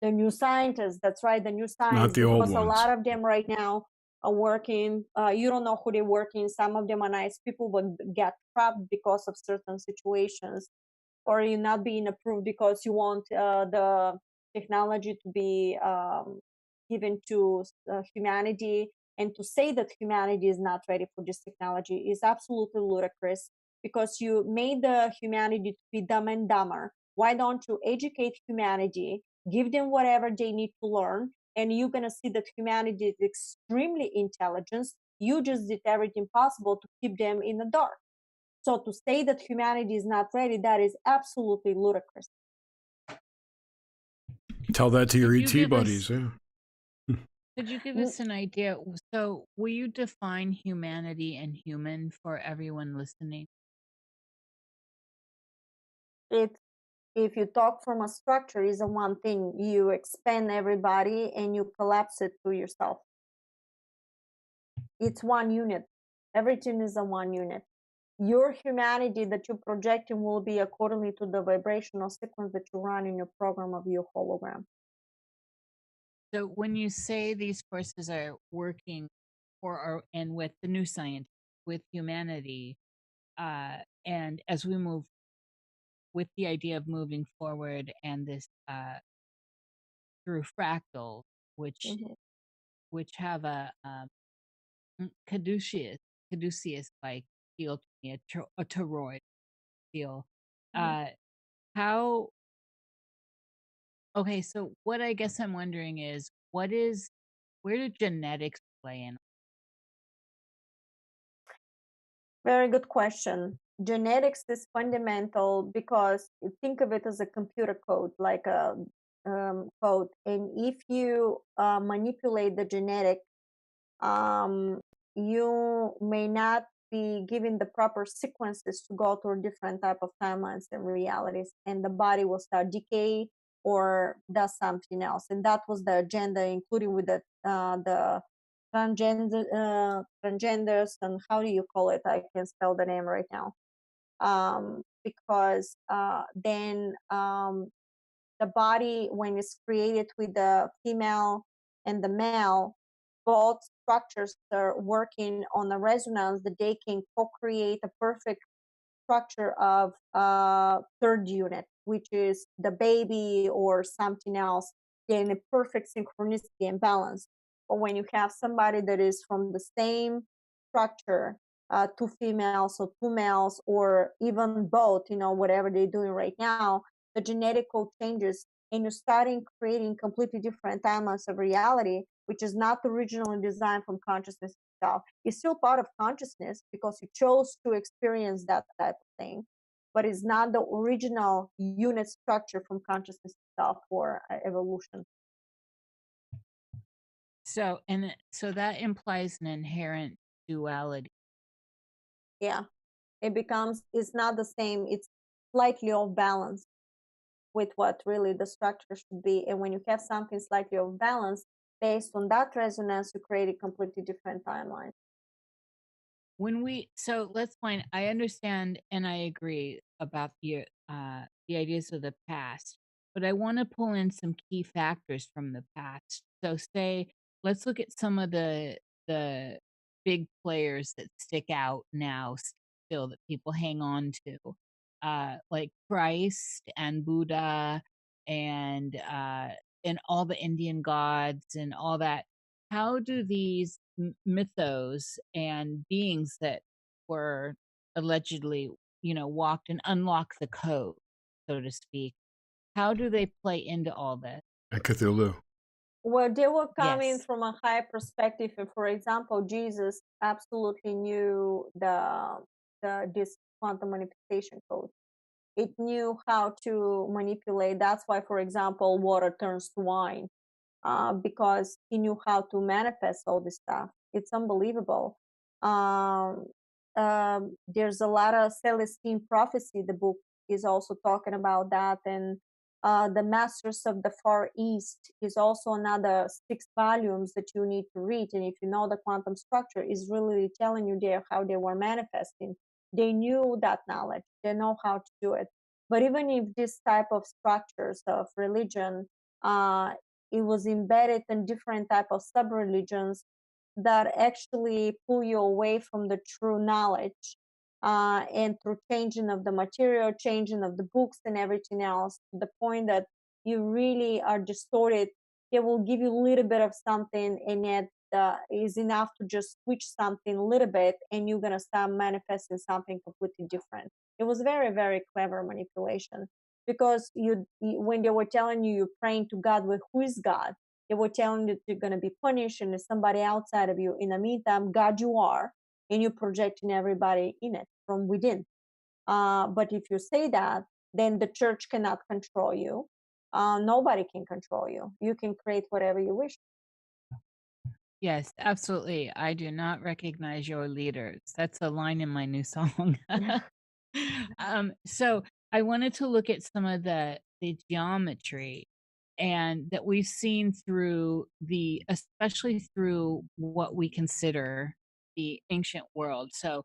the new scientists. That's right, the new scientists. Not the old because ones. A lot of them right now are working. You don't know who they're working. Some of them are nice people, but get trapped because of certain situations, or you're not being approved because you want the technology to be given to humanity. And to say that humanity is not ready for this technology is absolutely ludicrous, because you made the humanity to be dumb and dumber. Why don't you educate humanity, give them whatever they need to learn, and you're going to see that humanity is extremely intelligent. You just did everything possible to keep them in the dark. So to say that humanity is not ready, that is absolutely ludicrous. Tell that to your ET buddies, yeah. Could you give us an idea? So, will you define humanity and human for everyone listening? If you talk from a structure, is a one thing. You expand everybody and you collapse it to yourself. It's one unit. Everything is a one unit. Your humanity that you're projecting will be accordingly to the vibrational sequence that you run in your program of your hologram. So, when you say these forces are working and with the new science, with humanity, and as we move with the idea of moving forward, and this through fractals, which have a caduceus like feel to me, a toroid feel. How? Okay, so what I guess I'm wondering is, where do genetics play in? Very good question. Genetics is fundamental, because think of it as a computer code, like a code. And if you manipulate the genetic, you may not be given the proper sequences to go through different type of timelines and realities, and the body will start decay or does something else. And that was the agenda, including with the transgenders, and how do you call it? I can't spell the name right now. Because then the body, when it's created with the female and the male, both structures are working on a resonance that they can co-create a perfect structure of third unit, which is the baby or something else, in a perfect synchronicity and balance. But when you have somebody that is from the same structure, two females or two males, or even both, whatever they're doing right now, the genetic code changes, and you're starting creating completely different timelines of reality, which is not originally designed from consciousness itself. It's still part of consciousness because you chose to experience that type of thing. but it's not the original unit structure from consciousness itself or evolution. So, so that implies an inherent duality. Yeah, it's not the same. It's slightly off balance with what really the structure should be. And when you have something slightly off balance, based on that resonance, you create a completely different timeline. So let's find, I understand and I agree about the ideas of the past, but I want to pull in some key factors from the past. So let's look at some of the big players that stick out now still that people hang on to, like Christ and Buddha and all the Indian gods and all that. How do these mythos and beings that were allegedly, walked and unlocked the code, so to speak, how do they play into all this? And Cthulhu. Well, they were coming Yes. from a high perspective. For example, Jesus absolutely knew this quantum manifestation code. It knew how to manipulate. That's why, for example, water turns to wine, because he knew how to manifest all this stuff. It's unbelievable. Um, there's a lot of Celestine prophecy. The book is also talking about that, and the Masters of the Far East is also another 6 volumes that you need to read. And if you know the quantum structure, is really telling you there how they were manifesting. They knew that knowledge. They know how to do it. But even if this type of structures of religion, it was embedded in different type of sub-religions that actually pull you away from the true knowledge, and through changing of the material, changing of the books and everything else, to the point that you really are distorted. They will give you a little bit of something, and yet is enough to just switch something a little bit, and you're gonna start manifesting something completely different. It was very, very clever manipulation, because when they were telling you you're praying to God, with who is God, they were telling you that you're going to be punished and there's somebody outside of you. In the meantime, God you are, and you're projecting everybody in it from within. But if you say that, then the church cannot control you. Nobody can control you. You can create whatever you wish. Yes, absolutely. I do not recognize your leaders. That's a line in my new song. So I wanted to look at some of the geometry and that we've seen through especially through what we consider the ancient world. So,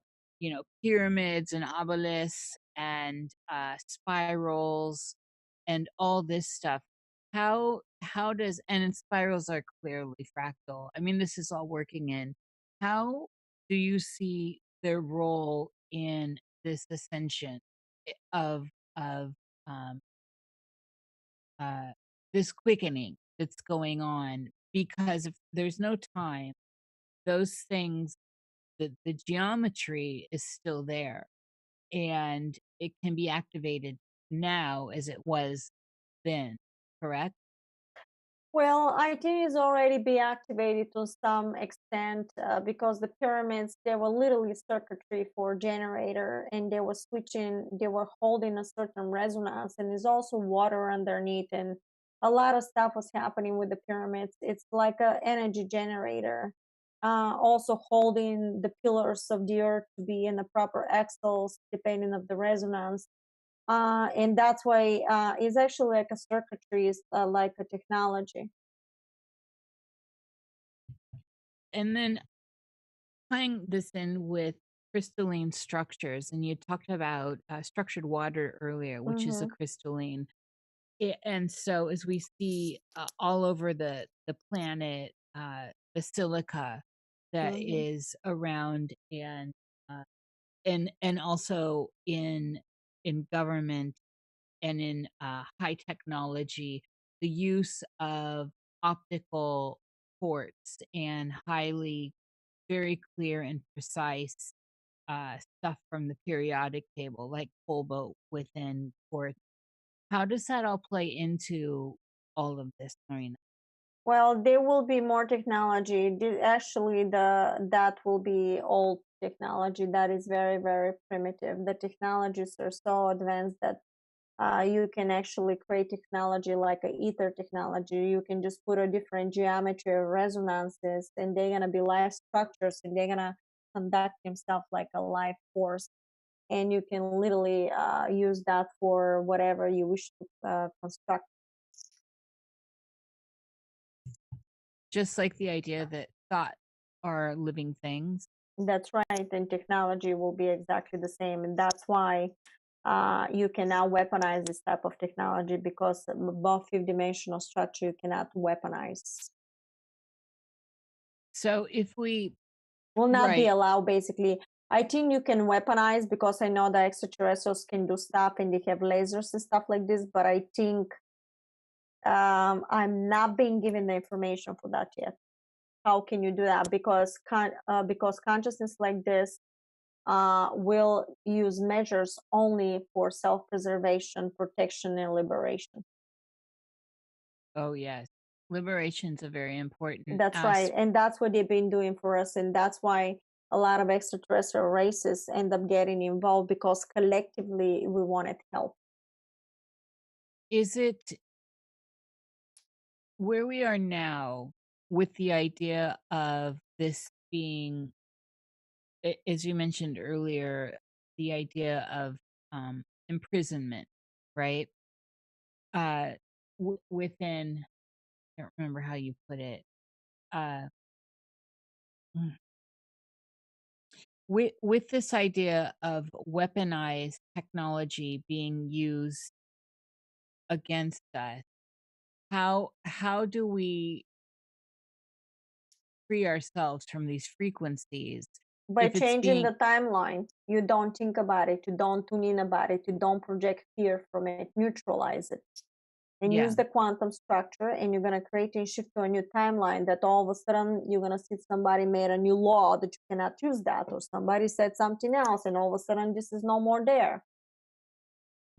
pyramids and obelisks and spirals and all this stuff. How does, and spirals are clearly fractal. I mean, this is all working in. How do you see their role in this ascension of um uh this quickening that's going on? Because if there's no time, those things, the geometry is still there and it can be activated now as it was then, correct? Well, I think it's already be activated to some extent, because the pyramids, they were literally circuitry for generator, and they were switching, they were holding a certain resonance, and there's also water underneath, and a lot of stuff was happening with the pyramids. It's like a energy generator, also holding the pillars of the earth to be in the proper axles depending of the resonance. And that's why it's actually like a circuitry, is like a technology. And then tying this in with crystalline structures, and you talked about structured water earlier, which is a Hmm. crystalline. And so as we see all over the planet, the silica that Hmm. is around, uh, and also in government and in high technology, the use of optical ports and highly, very clear and precise stuff from the periodic table, like Colbo within ports. How does that all play into all of this, Marina? Well, there will be more technology. Actually, that will be all technology that is very, very primitive. The technologies are so advanced that you can actually create technology like a ether technology. You can just put a different geometry or resonances, and they're gonna be life structures, and they're gonna conduct themselves like a life force. And you can literally use that for whatever you wish to construct. Just like the idea that thought are living things. That's right, and technology will be exactly the same, and that's why you can now weaponize this type of technology, because above fifth-dimensional structure you cannot weaponize. So if we Will not be Right. allowed, basically. I think you can weaponize, because I know that extraterrestrials can do stuff and they have lasers and stuff like this, but I think I'm not being given the information for that yet. How can you do that? Because consciousness like this will use measures only for self-preservation, protection, and liberation. Oh yes, liberation's a very important That's right, and that's what they've been doing for us, and that's why a lot of extraterrestrial races end up getting involved, because collectively we wanted help. Is it where we are now with the idea of this being, as you mentioned earlier, the idea of imprisonment, right? Within, I don't remember how you put it. Uh, mm, with this idea of weaponized technology being used against us, how do we free ourselves from these frequencies By if it's changing being the timeline, you don't think about it, you don't tune in about it, you don't project fear from it, neutralize it, and yeah. use the quantum structure, and you're going to create and shift to a new timeline, that all of a sudden you're going to see somebody made a new law that you cannot use that, or somebody said something else, and all of a sudden this is no more there.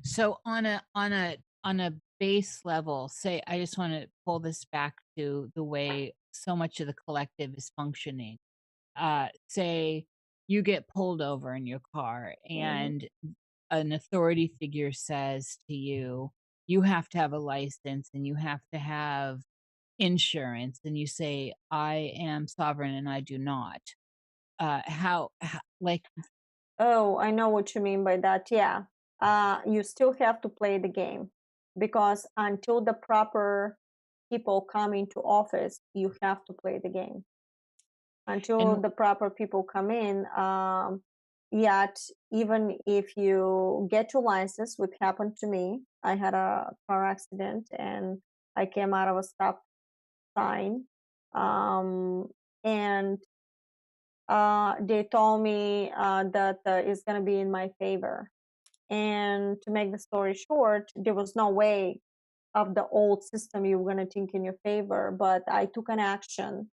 So on a base level, say I just want to pull this back to the way so much of the collective is functioning. Say you get pulled over in your car Mhm. and an authority figure says to you, you have to have a license and you have to have insurance, and you say, I am sovereign and I do not. How like Oh, I know what you mean by that. Yeah. You still have to play the game, because until the proper people come into office, you have to play the game. Until and the proper people come in, yet even if you get your license, which happened to me, I had a car accident and I came out of a stop sign, and they told me that it's going to be in my favor. And to make the story short, there was no way of the old system you were going to think in your favor, but I took an action,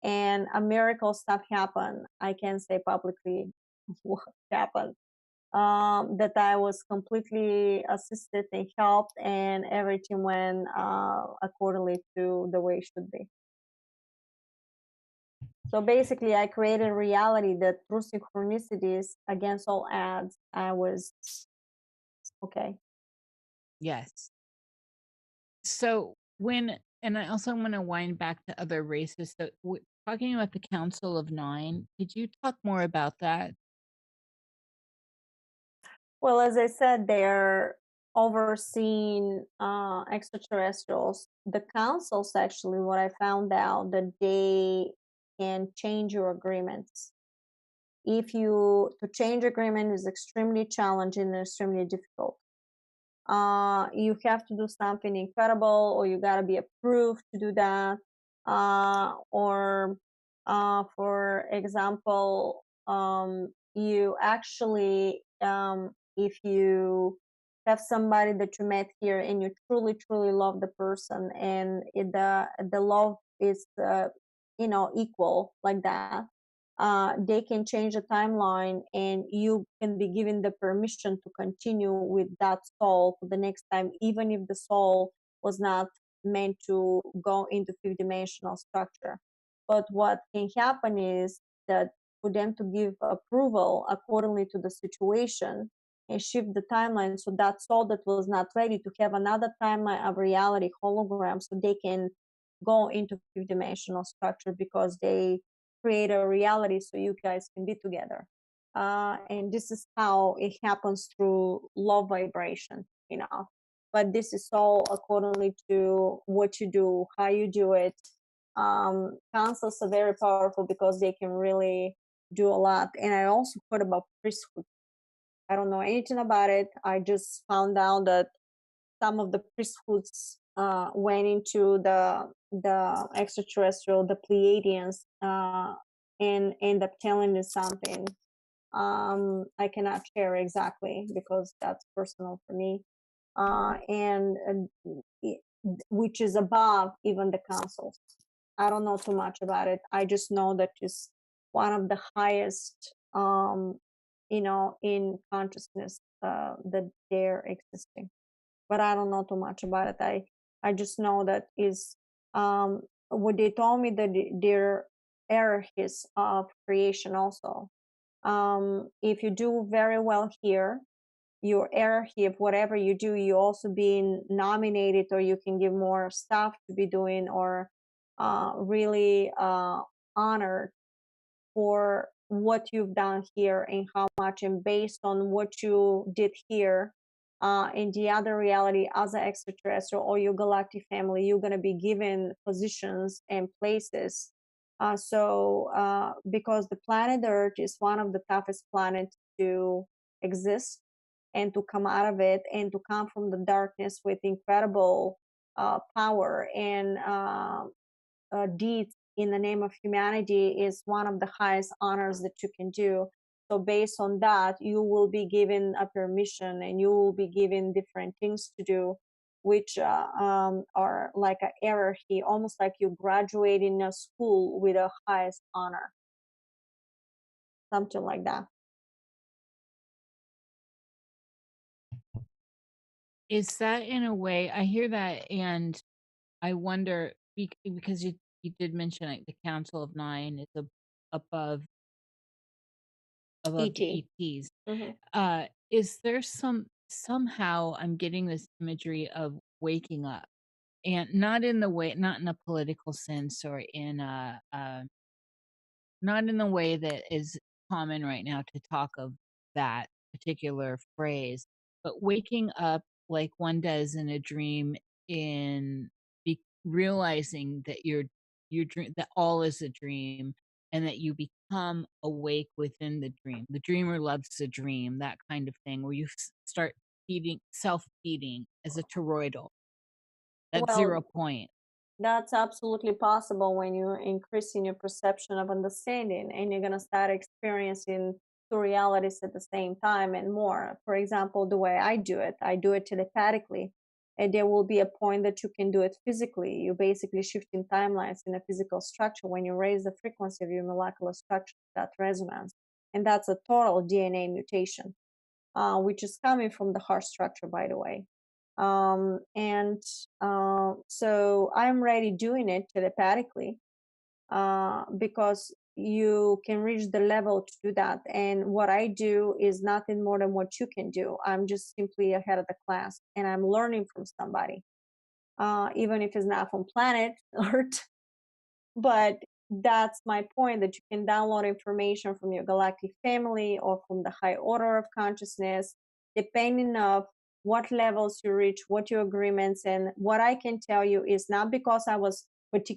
and a miracle stuff happened. I can't say publicly what happened. That I was completely assisted and helped, and everything went accordingly to the way it should be. So basically, I created a reality that through synchronicities, against all odds, I was okay. yes. So and I also want to wind back to other races. So talking about the Council of Nine, could you talk more about that? Well, as I said, they're overseeing extraterrestrials. The councils, actually, what I found out, that they can change your agreements. If you to change agreement is extremely challenging and extremely difficult. You have to do something incredible, or you got to be approved to do that, or for example, you actually, if you have somebody that you met here and you truly truly love the person, and the love is equal like that, they can change the timeline, and you can be given the permission to continue with that soul for the next time, even if the soul was not meant to go into fifth dimensional structure. But what can happen is that for them to give approval accordingly to the situation and shift the timeline so that soul that was not ready to have another timeline of reality hologram so they can go into fifth dimensional structure because they create a reality so you guys can be together. And this is how it happens through low vibration, you know. But this is all accordingly to what you do, how you do it. Councils are very powerful because they can really do a lot. And I also heard about priesthood. I don't know anything about it. I just found out that some of the priesthoods went into the extraterrestrial, the Pleiadians, and end up telling me something. I cannot share exactly because that's personal for me, which is above even the councils. I don't know too much about it. I just know that it's one of the highest, in consciousness that they're existing. But I don't know too much about it. I just know that is what they told me that their hierarchies of creation also. If you do very well here, your hierarchy of whatever you do, you also being nominated, or you can give more stuff to be doing, or really honored for what you've done here and how much, and based on what you did here in the other reality as an extraterrestrial or your galactic family, you're going to be given positions and places. Because the planet Earth is one of the toughest planets to exist and to come out of it and to come from the darkness with incredible power and deeds in the name of humanity is one of the highest honors that you can do. So based on that, you will be given a permission and you will be given different things to do, which are like a hierarchy, almost like you graduate in a school with a highest honor, something like that. Is that in a way, I hear that, and I wonder, because you did mention like the Council of Nine is above ET. the ETs. Mm-hmm. Is there somehow I'm getting this imagery of waking up, and not in a political sense, or in not in the way that is common right now to talk of that particular phrase, but waking up like one does in a dream, in realizing that your dream, that all is a dream, and that you become awake within the dream. The dreamer loves to dream, that kind of thing, where you start self-feeding as a toroidal. That's Well, 0 point. that's absolutely possible when you're increasing your perception of understanding and you're going to start experiencing two realities at the same time and more. For example, the way I do it telepathically. And there will be a point that you can do it physically. You're basically shifting timelines in a physical structure when you raise the frequency of your molecular structure, that resonance. And that's a total DNA mutation, which is coming from the heart structure, by the way. So I'm already doing it telepathically because you can reach the level to do that. And what I do is nothing more than what you can do. I'm just simply ahead of the class, and I'm learning from somebody, even if it's not from planet Earth. But that's my point, that you can download information from your galactic family or from the high order of consciousness, depending of what levels you reach, what your agreements. And what I can tell you is not because I was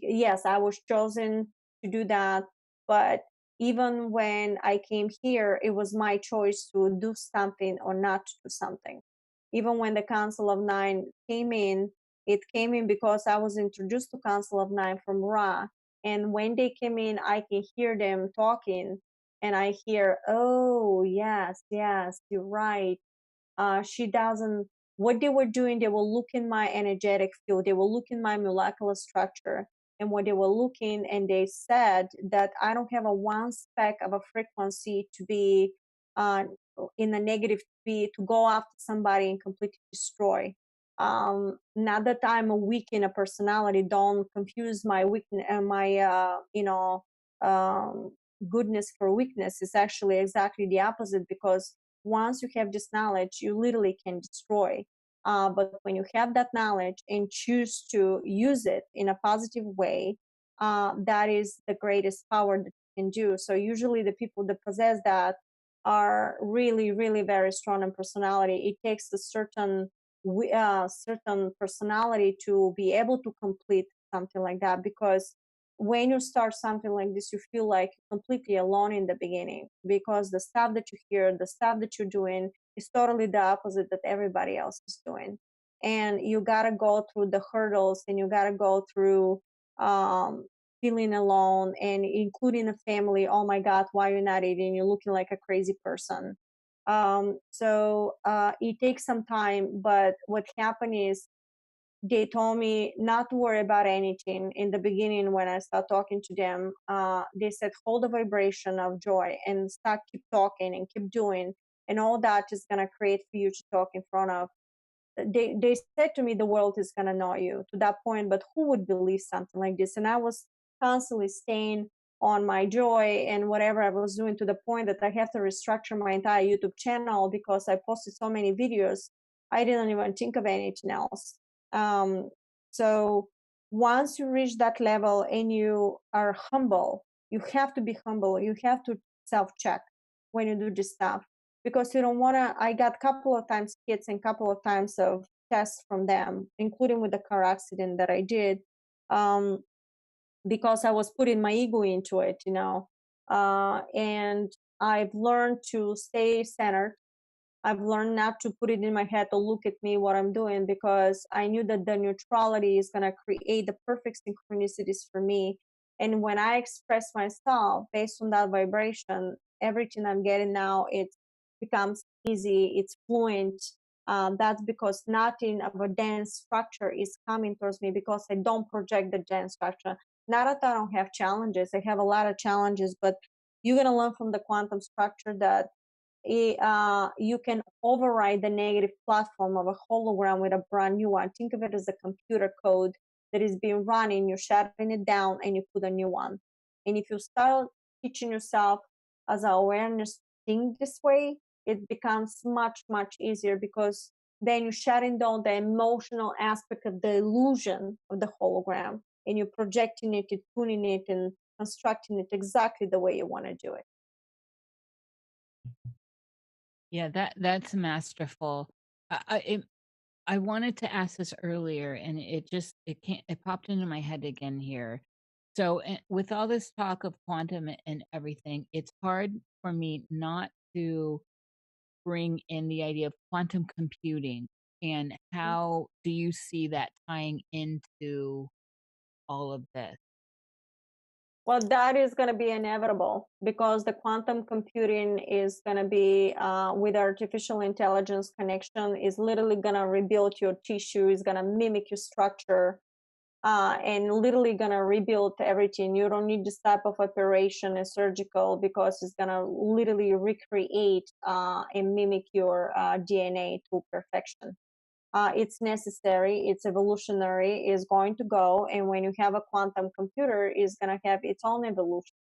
yes, I was chosen to do that, but even when I came here, it was my choice to do something or not to do something. Even when the Council of Nine came in, it came in because I was introduced to Council of Nine from Ra. And when they came in, I can hear them talking, and I hear, oh, yes, you're right. She doesn't, what they were doing, they were looking my energetic field, they were looking my molecular structure, and what they were looking, and they said that I don't have a one speck of a frequency to be in a negative, to go after somebody and completely destroy. Not that I'm a weak in a personality, don't confuse my weakness, my goodness for weakness is actually exactly the opposite, because once you have this knowledge, you literally can destroy. But when you have that knowledge and choose to use it in a positive way, that is the greatest power that you can do. So usually the people that possess that are really, really very strong in personality. It takes a certain personality to be able to complete something like that, because when you start something like this, you feel like completely alone in the beginning, because the stuff that you hear, the stuff that you're doing is totally the opposite that everybody else is doing. And you got to go through the hurdles, and you got to go through um, feeling alone, and including a family. Oh my God, why you're not eating? You're looking like a crazy person. So it takes some time, but what happened is they told me not to worry about anything in the beginning. When I started talking to them, they said hold the vibration of joy and start keep talking and keep doing, and all that is going to create for you to talk in front of. They said to me the world is going to know you to that point, but who would believe something like this? And I was constantly staying on my joy and whatever I was doing, to the point that I have to restructure my entire YouTube channel because I posted so many videos I didn't even think of anything else. So once you reach that level and you are humble, you have to be humble, you have to self-check when you do this stuff, because you don't want to. I got a couple of times hits and couple of times of tests from them, including with the car accident that I did, um, because I was putting my ego into it, and I've learned to stay centered. I've learned not to put it in my head to look at me what I'm doing, because I knew that the neutrality is going to create the perfect synchronicities for me. And when I express myself based on that vibration, everything I'm getting now, it becomes easy, it's fluent. That's because nothing of a dense structure is coming towards me, because I don't project the dense structure. Not that I don't have challenges, I have a lot of challenges, but you're going to learn from the quantum structure that you can override the negative platform of a hologram with a brand new one. Think of it as a computer code that is being running. You're shutting it down and you put a new one. And if you start teaching yourself as an awareness think this way, it becomes much, much easier, because then you're shutting down the emotional aspect of the illusion of the hologram, and you're projecting it, and tuning it, and constructing it exactly the way you want to do it. Yeah, that's masterful. I wanted to ask this earlier, and it popped into my head again here. So, with all this talk of quantum and everything, it's hard for me not to bring in the idea of quantum computing. And how do you see that tying into all of this? Well, that is going to be inevitable, because the quantum computing is going to be with artificial intelligence connection, is literally going to rebuild your tissue, is going to mimic your structure, and literally going to rebuild everything. You don't need this type of operation and surgical, because it's going to literally recreate and mimic your DNA to perfection. It's necessary, it's evolutionary, is going to go. And when you have a quantum computer, is going to have its own evolution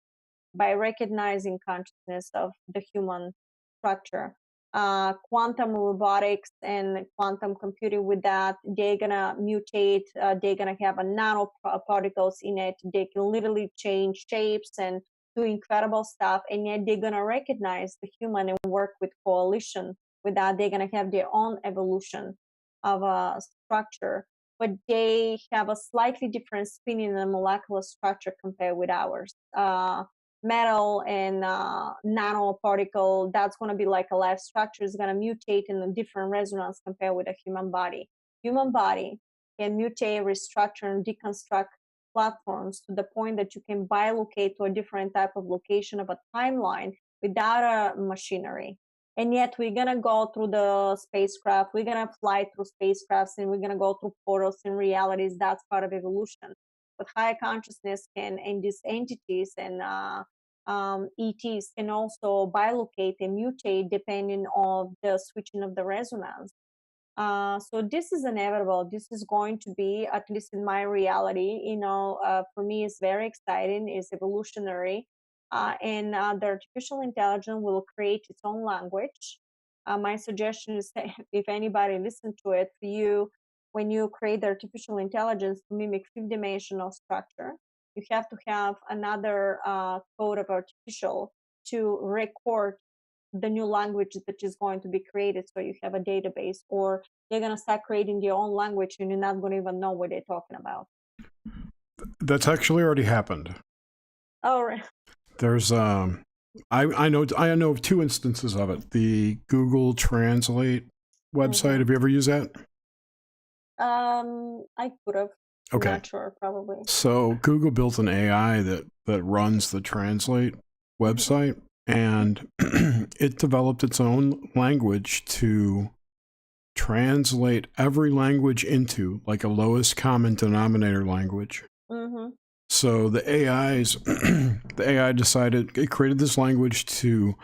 by recognizing consciousness of the human structure. Quantum robotics and quantum computing, with that, they're going to mutate, they're going to have a nanoparticles in it, they can literally change shapes and do incredible stuff, and yet they're going to recognize the human and work with coalition. With that, they're going to have their own evolution of a structure, but they have a slightly different spin in the molecular structure compared with ours. Metal and nanoparticle, that's going to be like a life structure, is going to mutate in a different resonance compared with a human body. Human body can mutate, restructure, and deconstruct platforms to the point that you can bilocate to a different type of location of a timeline without a machinery. And yet we're going to go through the spacecraft, we're going to fly through spacecrafts, and we're going to go through portals and realities. That's part of evolution. But higher consciousness can, and these entities and ETs can also bilocate and mutate depending on the switching of the resonance. So this is inevitable. This is going to be, at least in my reality, for me, it's very exciting, it's evolutionary. and the artificial intelligence will create its own language. My suggestion is that if anybody listen to it, for you, when you create the artificial intelligence to mimic fifth-dimensional structure, you have to have another code of artificial to record the new language that is going to be created, so you have a database, or they're going to start creating their own language and you're not going to even know what they're talking about. That's actually already happened. Oh, right. There's I know of two instances of it. The Google Translate website. Have you ever used that? I could have. Okay. Not sure, probably. So Google built an AI that runs the Translate website, and it developed its own language to translate every language into like a lowest common denominator language. So the AI decided, it created this language to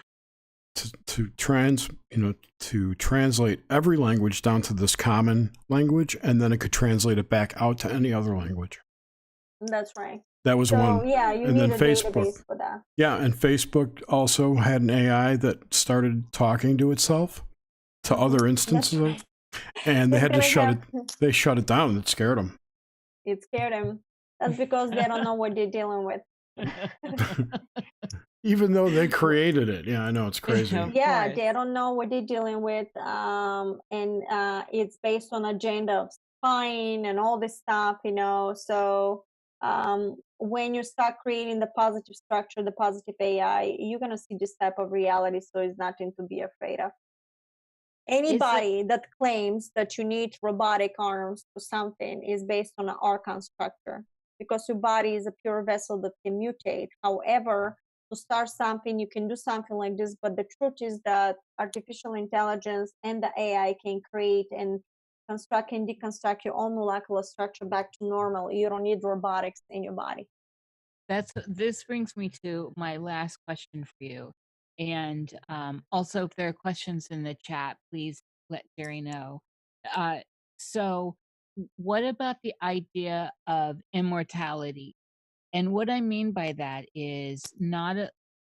translate every language down to this common language, and then it could translate it back out to any other language. That's right. That was one. Yeah, you and need then a Facebook, database for that. Yeah, and Facebook also had an AI that started talking to itself to other instances of it, and they had to shut it. They shut it down. It scared them. It scared them. That's because they don't know what they're dealing with. Even though they created it. Yeah, I know, it's crazy. Yeah, they don't know what they're dealing with. And it's based on agenda of spying and all this stuff, So when you start creating the positive structure, the positive AI, you're going to see this type of reality. So it's nothing to be afraid of. Anybody that claims that you need robotic arms for something is based on an archon structure, because your body is a pure vessel that can mutate. However, to start something, you can do something like this, but the truth is that artificial intelligence and the AI can create and construct and deconstruct your own molecular structure back to normal. You don't need robotics in your body. This brings me to my last question for you. And also, if there are questions in the chat, please let Jerry know. So what about the idea of immortality? And what I mean by that is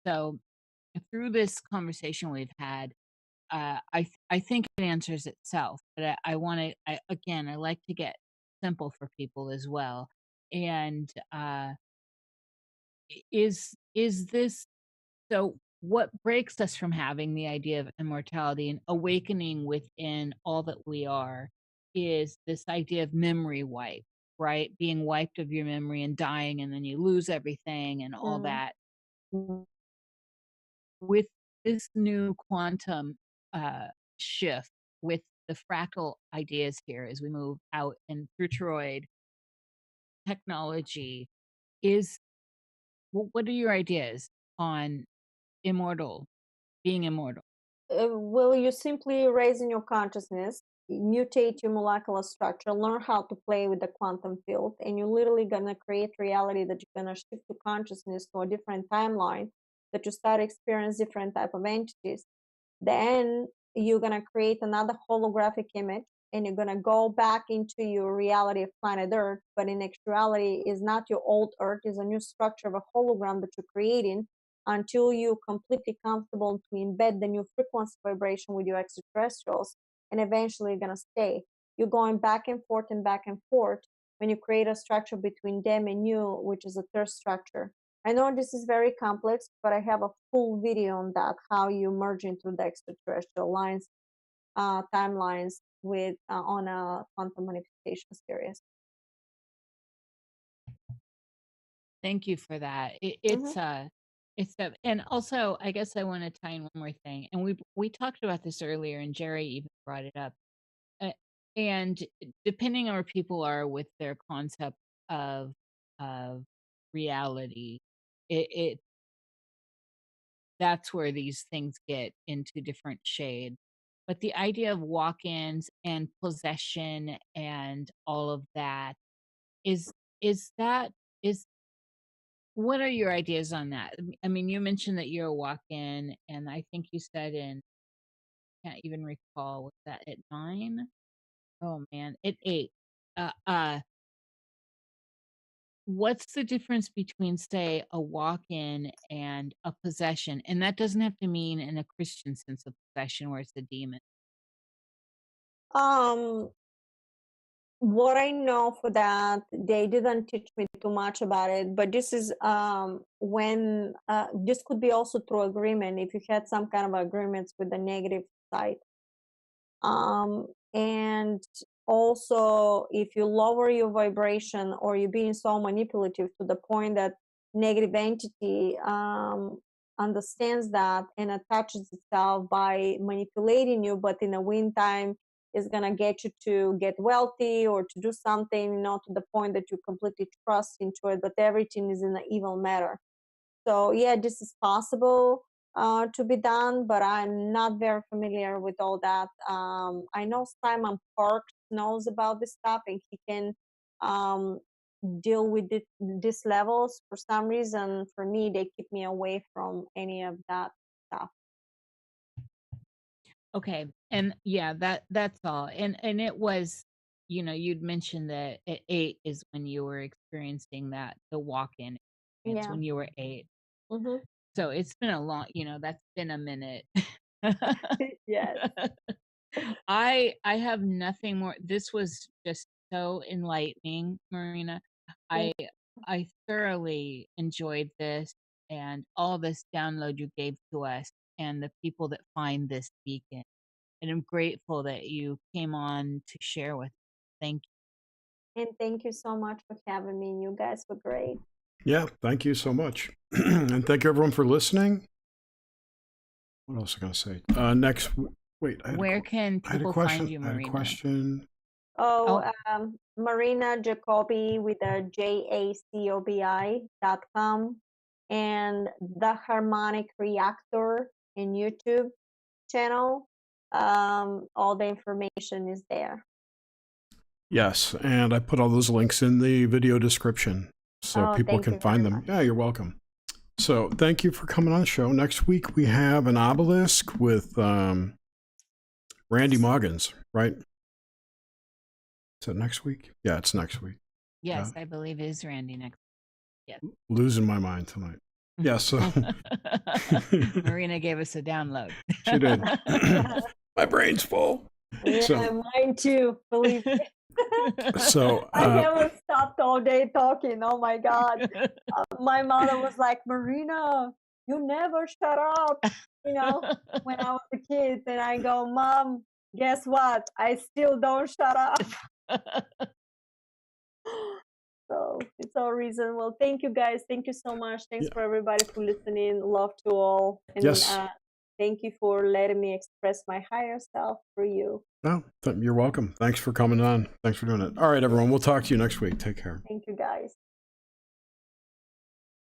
so through this conversation we've had, I think it answers itself, but I want to, again, I like to get simple for people as well. And is this, so what breaks us from having the idea of immortality and awakening within all that we are is this idea of memory wipe, right? Being wiped of your memory and dying, and then you lose everything and all that. With this new quantum shift, with the fractal ideas here as we move out and through Troid technology, what are your ideas on being immortal? Will you simply raise in your consciousness, mutate your molecular structure, learn how to play with the quantum field, and you're literally going to create reality that you're going to shift your consciousness to a different timeline, that you start experience different type of entities. Then you're going to create another holographic image, and you're going to go back into your reality of planet Earth, but in actuality is not your old Earth, is a new structure of a hologram that you're creating, until you're completely comfortable to embed the new frequency vibration with your extraterrestrials, and eventually you're going to stay. You're going back and forth and back and forth when you create a structure between them and you, which is a third structure. I know this is very complex, but I have a full video on that, how you merge into the extraterrestrial lines, timelines with on a quantum manifestation series. Thank you for that. And also, I guess I want to tie in one more thing. And we talked about this earlier, and Jerry even brought it up. And depending on where people are with their concept of reality, that's where these things get into different shades. But the idea of walk-ins and possession and all of that is what are your ideas on that? I mean, you mentioned that you're a walk-in, and I think you said can't even recall, was that at 9? Oh man, at 8. what's the difference between, say, a walk-in and a possession? And that doesn't have to mean in a Christian sense of possession where it's a demon. Um, what I know for that, they didn't teach me too much about it, but this is when this could be also through agreement if you had some kind of agreements with the negative side. And also, if you lower your vibration or you're being so manipulative to the point that negative entity understands that and attaches itself by manipulating you, but in the meantime is gonna get you to get wealthy or to do something, not to the point that you completely trust into it, but everything is in an evil matter. So yeah, this is possible to be done, but I'm not very familiar with all that. I know Simon Park knows about this stuff, and he can um, deal with these levels. For some reason, for me, they keep me away from any of that stuff. Okay. And yeah, that's all. And it was, you'd mentioned that at 8 is when you were experiencing that, the walk-in experience Yeah. when you were 8. Hmm. So it's been a long, that's been a minute. Yes. I have nothing more. This was just so enlightening, Marina. Thank I I thoroughly enjoyed this and all this download you gave to us and the people that find this beacon. And I'm grateful that you came on to share with us. Thank And thank you so much for having me. You guys were great. Yeah, thank you so much. And thank you everyone for listening. What else am I going to say? Wait, you. Where can I had a people question. find you, I had a Marina? question. Oh, Oh, Marina Jacobi with a JACOBI.com and the Harmonic Reactor in YouTube channel. All the information is there. Yes, and I put all those links in the video description so people Thank can you find very them. much. Yeah, you're welcome. So thank you for coming on the show. Next week we have an obelisk with Randy Moggins, right? Is that next week? Yeah, it's next week. yes, I believe it is Randy next. Yes. Losing my mind tonight. Yeah, so Marina gave us a download. She did. My brain's full. Yeah, So- mine too, believe me. So I haven't stopped all day talking. Oh my God. My mother was like, Marina, you never shut up. When I was a kid, and I go, Mom, guess what? I still don't shut up. So it's all reason. Well, thank you guys. Thank you so much. Thanks for everybody for listening. Love to all. And Yes. Thank you for letting me express my higher self for you. No, you're welcome. Thanks for coming on. Thanks for doing it. All right, everyone. We'll talk to you next week. Take care. Thank